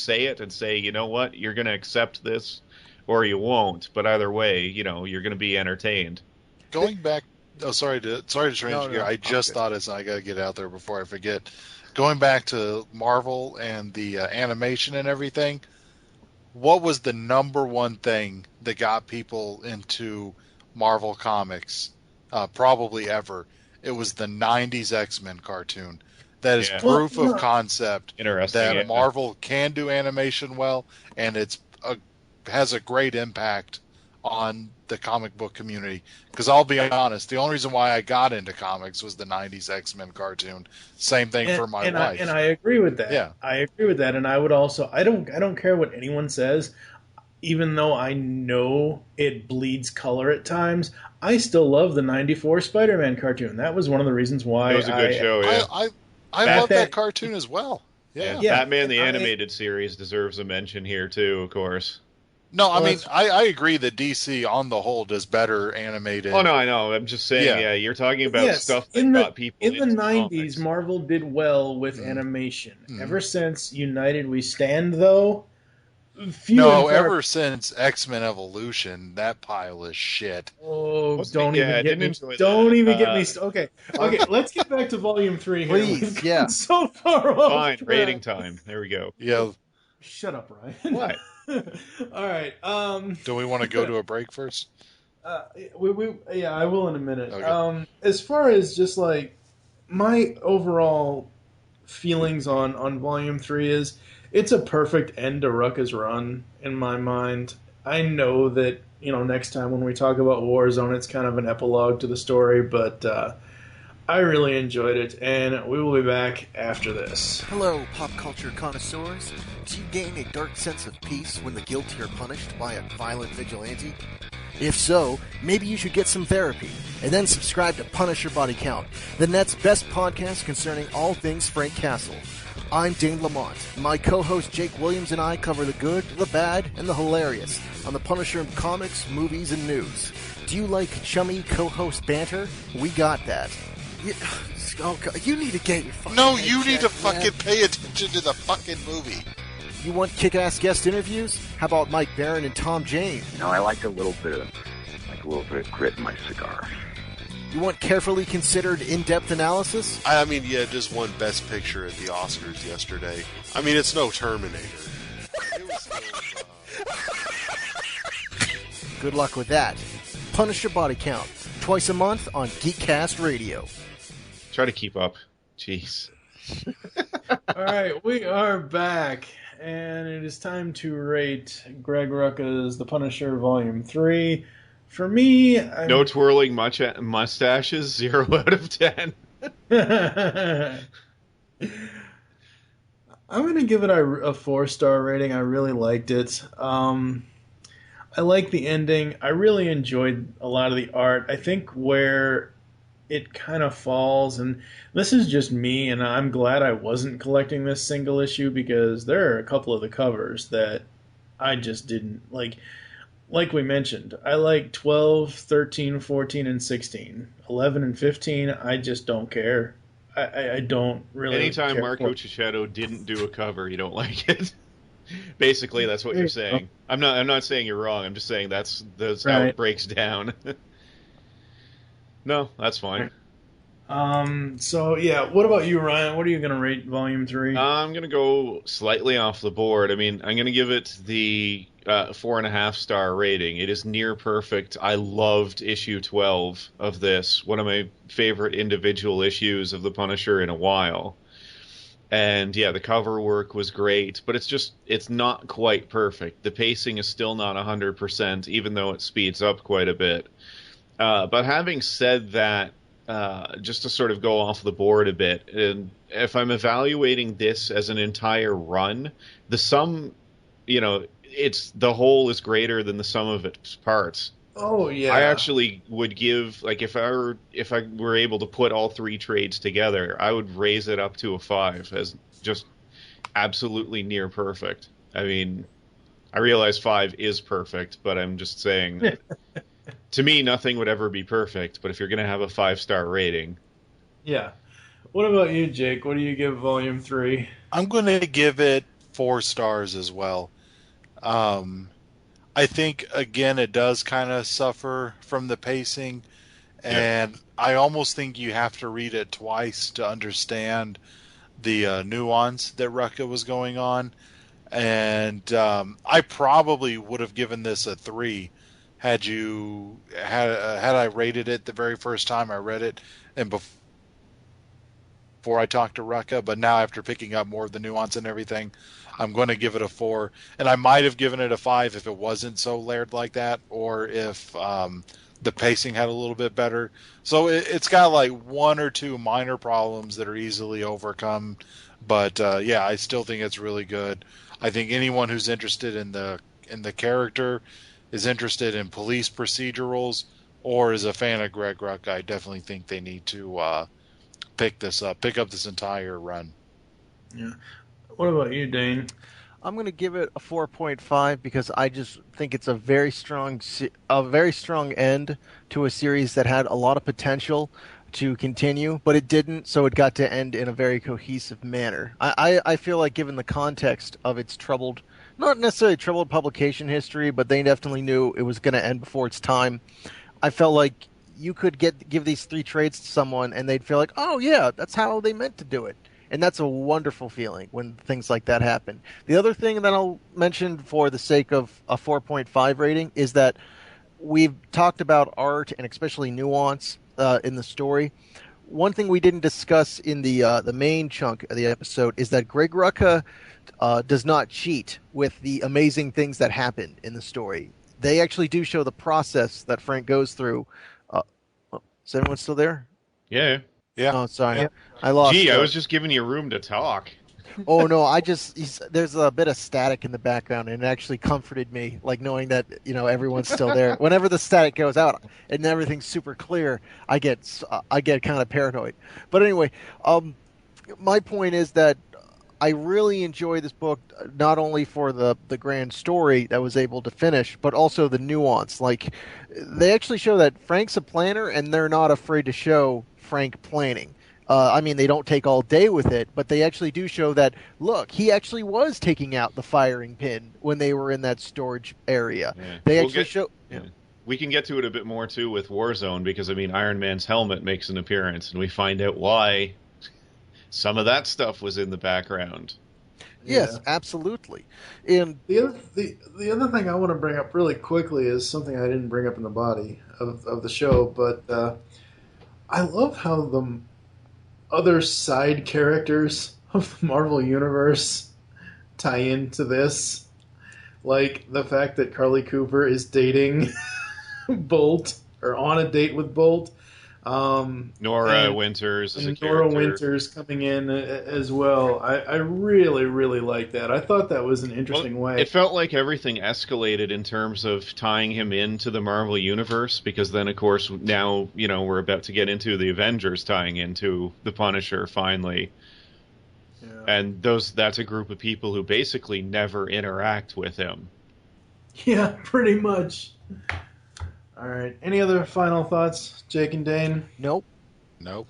Speaker 3: say it and say, you know what, you're going to accept this or you won't, but either way, you know, you're going to be entertained.
Speaker 2: Going back, sorry to change
Speaker 4: No,
Speaker 2: gear. I just thought this, and I got to get out there before I forget. Going back to Marvel and the animation and everything, what was the number one thing that got people into Marvel comics, probably ever? It was the '90s X-Men cartoon. That is
Speaker 3: Yeah.
Speaker 2: proof
Speaker 1: Well,
Speaker 2: of concept
Speaker 3: Interesting.
Speaker 2: that
Speaker 3: yeah.
Speaker 2: Marvel can do animation well, and has a great impact on the comic book community. Because I'll be honest, the only reason why I got into comics was the '90s X-Men cartoon. Same thing for my wife.
Speaker 1: I agree with that.
Speaker 2: Yeah.
Speaker 1: I agree with that, and I would also. I don't care what anyone says, even though I know it bleeds color at times. I still love the '94 Spider-Man cartoon. That was one of the reasons why
Speaker 3: It was a good show, yeah.
Speaker 2: I
Speaker 1: Back
Speaker 2: love
Speaker 1: then-
Speaker 2: that cartoon as well. Yeah.
Speaker 1: Yeah,
Speaker 3: Batman the
Speaker 1: and
Speaker 3: Animated Series deserves a mention here, too, of course.
Speaker 2: No, I
Speaker 1: Well,
Speaker 2: mean,
Speaker 1: that's-
Speaker 2: I agree that DC on the whole does better animated.
Speaker 3: Oh, no, I know. I'm just saying,
Speaker 2: Yeah.
Speaker 3: yeah, you're talking about
Speaker 1: Yes,
Speaker 3: stuff that
Speaker 1: in the
Speaker 3: got people
Speaker 1: in the
Speaker 3: into
Speaker 1: '90s,
Speaker 3: comics.
Speaker 1: Marvel did well with
Speaker 2: Mhm.
Speaker 1: animation.
Speaker 2: Mhm.
Speaker 1: Ever since United We Stand, though, few
Speaker 2: No,
Speaker 1: and far-
Speaker 2: ever since X-Men Evolution, that pile is shit.
Speaker 1: Oh,
Speaker 3: Wasn't
Speaker 1: don't
Speaker 3: it? Yeah, I
Speaker 1: even get
Speaker 3: didn't
Speaker 1: me.
Speaker 3: enjoy
Speaker 1: Don't
Speaker 3: that.
Speaker 1: even get me. Okay, let's get back to Volume 3 here.
Speaker 4: Please,
Speaker 1: We've
Speaker 4: yeah.
Speaker 1: gone so far off
Speaker 3: Fine,
Speaker 1: track.
Speaker 3: rating time. There we go.
Speaker 2: Yeah.
Speaker 1: Shut up, Ryan.
Speaker 3: What?
Speaker 1: All right.
Speaker 2: Do we want to go to a break first?
Speaker 1: Yeah, I will in a minute.
Speaker 2: Okay.
Speaker 1: As far as just like my overall feelings on Volume 3 is, it's a perfect end to Rucka's run in my mind. I know that, next time when we talk about Warzone, it's kind of an epilogue to the story, but I really enjoyed it, and we will be back after this.
Speaker 4: Hello, pop culture connoisseurs. Do you gain a dark sense of peace when the guilty are punished by a violent vigilante? If so, maybe you should get some therapy, and then subscribe to Punisher Body Count, the net's best podcast concerning all things Frank Castle. I'm Dane Lamont. My co-host Jake Williams and I cover the good, the bad, and the hilarious on the Punisher comics, movies, and news. Do you like chummy co-host banter? We got that. You need to get your fucking
Speaker 2: No,
Speaker 4: head
Speaker 2: you need
Speaker 4: checked,
Speaker 2: to fucking
Speaker 4: man.
Speaker 2: pay attention to the fucking movie.
Speaker 4: You want kick-ass guest interviews? How about Mike Barron and Tom Jane?
Speaker 6: No, I like a little bit of grit in my cigar.
Speaker 4: You want carefully considered in-depth analysis?
Speaker 7: I mean, yeah, just won Best Picture at the Oscars yesterday. I mean, it's no Terminator. It was still,
Speaker 4: Good luck with that. Punisher Body Count, twice a month on Geekcast Radio.
Speaker 3: Try to keep up. Jeez.
Speaker 1: All right, we are back, and it is time to rate Greg Rucka's The Punisher Volume 3. For me,
Speaker 3: No twirling mustaches, 0 out of 10.
Speaker 1: I'm going to give it a 4-star rating. I really liked it. I like the ending. I really enjoyed a lot of the art. I think where it kind of falls, and this is just me, and I'm glad I wasn't collecting this single issue, because there are a couple of the covers that I just didn't like. Like we mentioned, I like 12, 13, 14, and 16. 11 and 15, I just don't care. I don't really
Speaker 3: Anytime
Speaker 1: care
Speaker 3: Marco
Speaker 1: for.
Speaker 3: Cicchetto didn't do a cover, you don't like it. Basically, that's what you're saying. I'm not saying you're wrong. I'm just saying that's how
Speaker 1: Right.
Speaker 3: it breaks down. No, that's fine.
Speaker 1: So yeah, what about you, Ryan? What are you going to rate Volume 3?
Speaker 3: I'm going to go slightly off the board. I mean, I'm going to give it the 4.5-star rating. It is near perfect. I loved issue 12 of this, one of my favorite individual issues of The Punisher in a while. And yeah, the cover work was great, but it's not quite perfect. The pacing is still not 100%, even though it speeds up quite a bit. But having said that, just to sort of go off the board a bit, and if I'm evaluating this as an entire run, the sum, it's the whole is greater than the sum of its parts.
Speaker 1: Oh yeah.
Speaker 3: I actually would give, like, if I were able to put all three trades together, I would raise it up to a 5 as just absolutely near perfect. I mean, I realize 5 is perfect, but I'm just saying that to me, nothing would ever be perfect. But if you're going to have a 5-star rating,
Speaker 1: Yeah. What about you, Jake? What do you give Volume 3?
Speaker 2: I'm going to give it 4 stars as well. I think, again, it does kind of suffer from the pacing, and I almost think you have to read it twice to understand the nuance that Rucka was going on. And I probably would have given this a 3 had I rated it the very first time I read it and before I talked to Rucka. But now, after picking up more of the nuance and everything, I'm going to give it a 4. And I might have given it a 5 if it wasn't so layered like that, or if the pacing had a little bit better. So it's got like 1 or 2 minor problems that are easily overcome. But yeah, I still think it's really good. I think anyone who's interested in the character, is interested in police procedurals, or is a fan of Greg Rucka, I definitely think they need to pick up this entire run.
Speaker 1: Yeah. What about you, Dane?
Speaker 4: I'm going to give it a 4.5 because I just think it's a very strong end to a series that had a lot of potential to continue, but it didn't, so it got to end in a very cohesive manner. I feel like, given the context of its not necessarily troubled publication history, but they definitely knew it was going to end before its time. I felt like you could give these 3 trades to someone and they'd feel like, oh yeah, that's how they meant to do it. And that's a wonderful feeling when things like that happen. The other thing that I'll mention for the sake of a 4.5 rating is that we've talked about art and especially nuance in the story. One thing we didn't discuss in the main chunk of the episode is that Greg Rucka does not cheat with the amazing things that happen in the story. They actually do show the process that Frank goes through. Is everyone still there?
Speaker 3: yeah.
Speaker 2: Yeah.
Speaker 4: Oh, sorry.
Speaker 2: Yeah.
Speaker 4: I lost.
Speaker 3: Gee, I was just giving you room to talk.
Speaker 4: Oh no, there's a bit of static in the background, and it actually comforted me, like knowing that everyone's still there. Whenever the static goes out and everything's super clear, I get kind of paranoid. But anyway, my point is that I really enjoy this book, not only for the grand story that was able to finish, but also the nuance. Like, they actually show that Frank's a planner, and they're not afraid to show Frank planning. I mean, they don't take all day with it, but they actually do show that, look, he actually was taking out the firing pin when they were in that storage area.
Speaker 3: Yeah.
Speaker 4: They show...
Speaker 3: Yeah. We can get to it a bit more, too, with Warzone, because, I mean, Iron Man's helmet makes an appearance, and we find out why some of that stuff was in the background.
Speaker 4: Yes,
Speaker 1: Yeah.
Speaker 4: absolutely. And
Speaker 1: The other thing I want to bring up really quickly is something I didn't bring up in the body of the show, but I love how the other side characters of the Marvel Universe tie into this. Like the fact that Carly Cooper is dating Bolt, or on a date with Bolt.
Speaker 3: Nora Winters is a character.
Speaker 1: Nora Winters coming in as well. I really, really like that. I thought that was an interesting way.
Speaker 3: It felt like everything escalated in terms of tying him into the Marvel Universe, because then, of course, now, we're about to get into the Avengers tying into the Punisher, finally.
Speaker 1: Yeah.
Speaker 3: And that's a group of people who basically never interact with him.
Speaker 1: Yeah, pretty much. All right. Any other final thoughts, Jake and Dane?
Speaker 4: nope.
Speaker 2: Nope.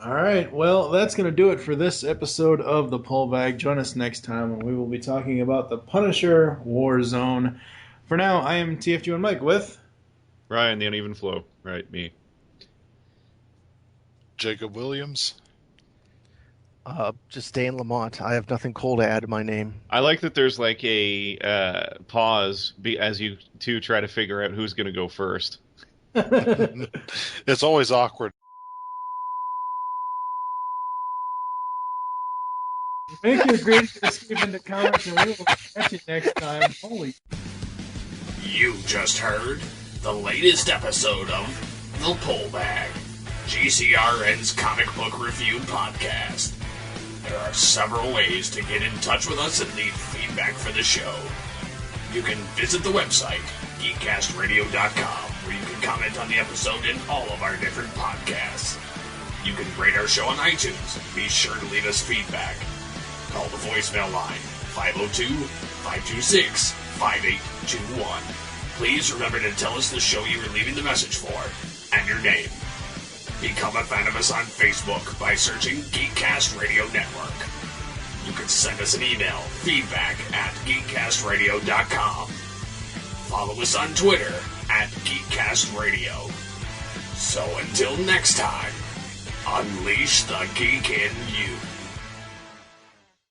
Speaker 1: All right. Well, that's going to do it for this episode of The Pullbag. Join us next time when we will be talking about The Punisher Warzone. For now, I am TFG and Mike with
Speaker 3: Ryan, the Uneven Flow. Right, me.
Speaker 2: Jacob Williams.
Speaker 4: Just Dane Lamont. I have nothing cool to add to my name.
Speaker 3: I like that there's like a pause as you two try to figure out who's going to go first.
Speaker 2: It's always awkward.
Speaker 1: Make your greatest escape into comics, and we will catch you next time. Holy.
Speaker 5: You just heard the latest episode of The Pullbag, GCRN's comic book review podcast. There are several ways to get in touch with us and leave feedback for the show. You can visit the website, geekcastradio.com, where you can comment on the episode and all of our different podcasts. You can rate our show on iTunes and be sure to leave us feedback. Call the voicemail line, 502-526-5821. Please remember to tell us the show you were leaving the message for and your name. Become a fan of us on Facebook by searching Geekcast Radio Network. You can send us an email, feedback@geekcastradio.com. Follow us on Twitter @GeekCastRadio. So until next time, unleash the geek in you.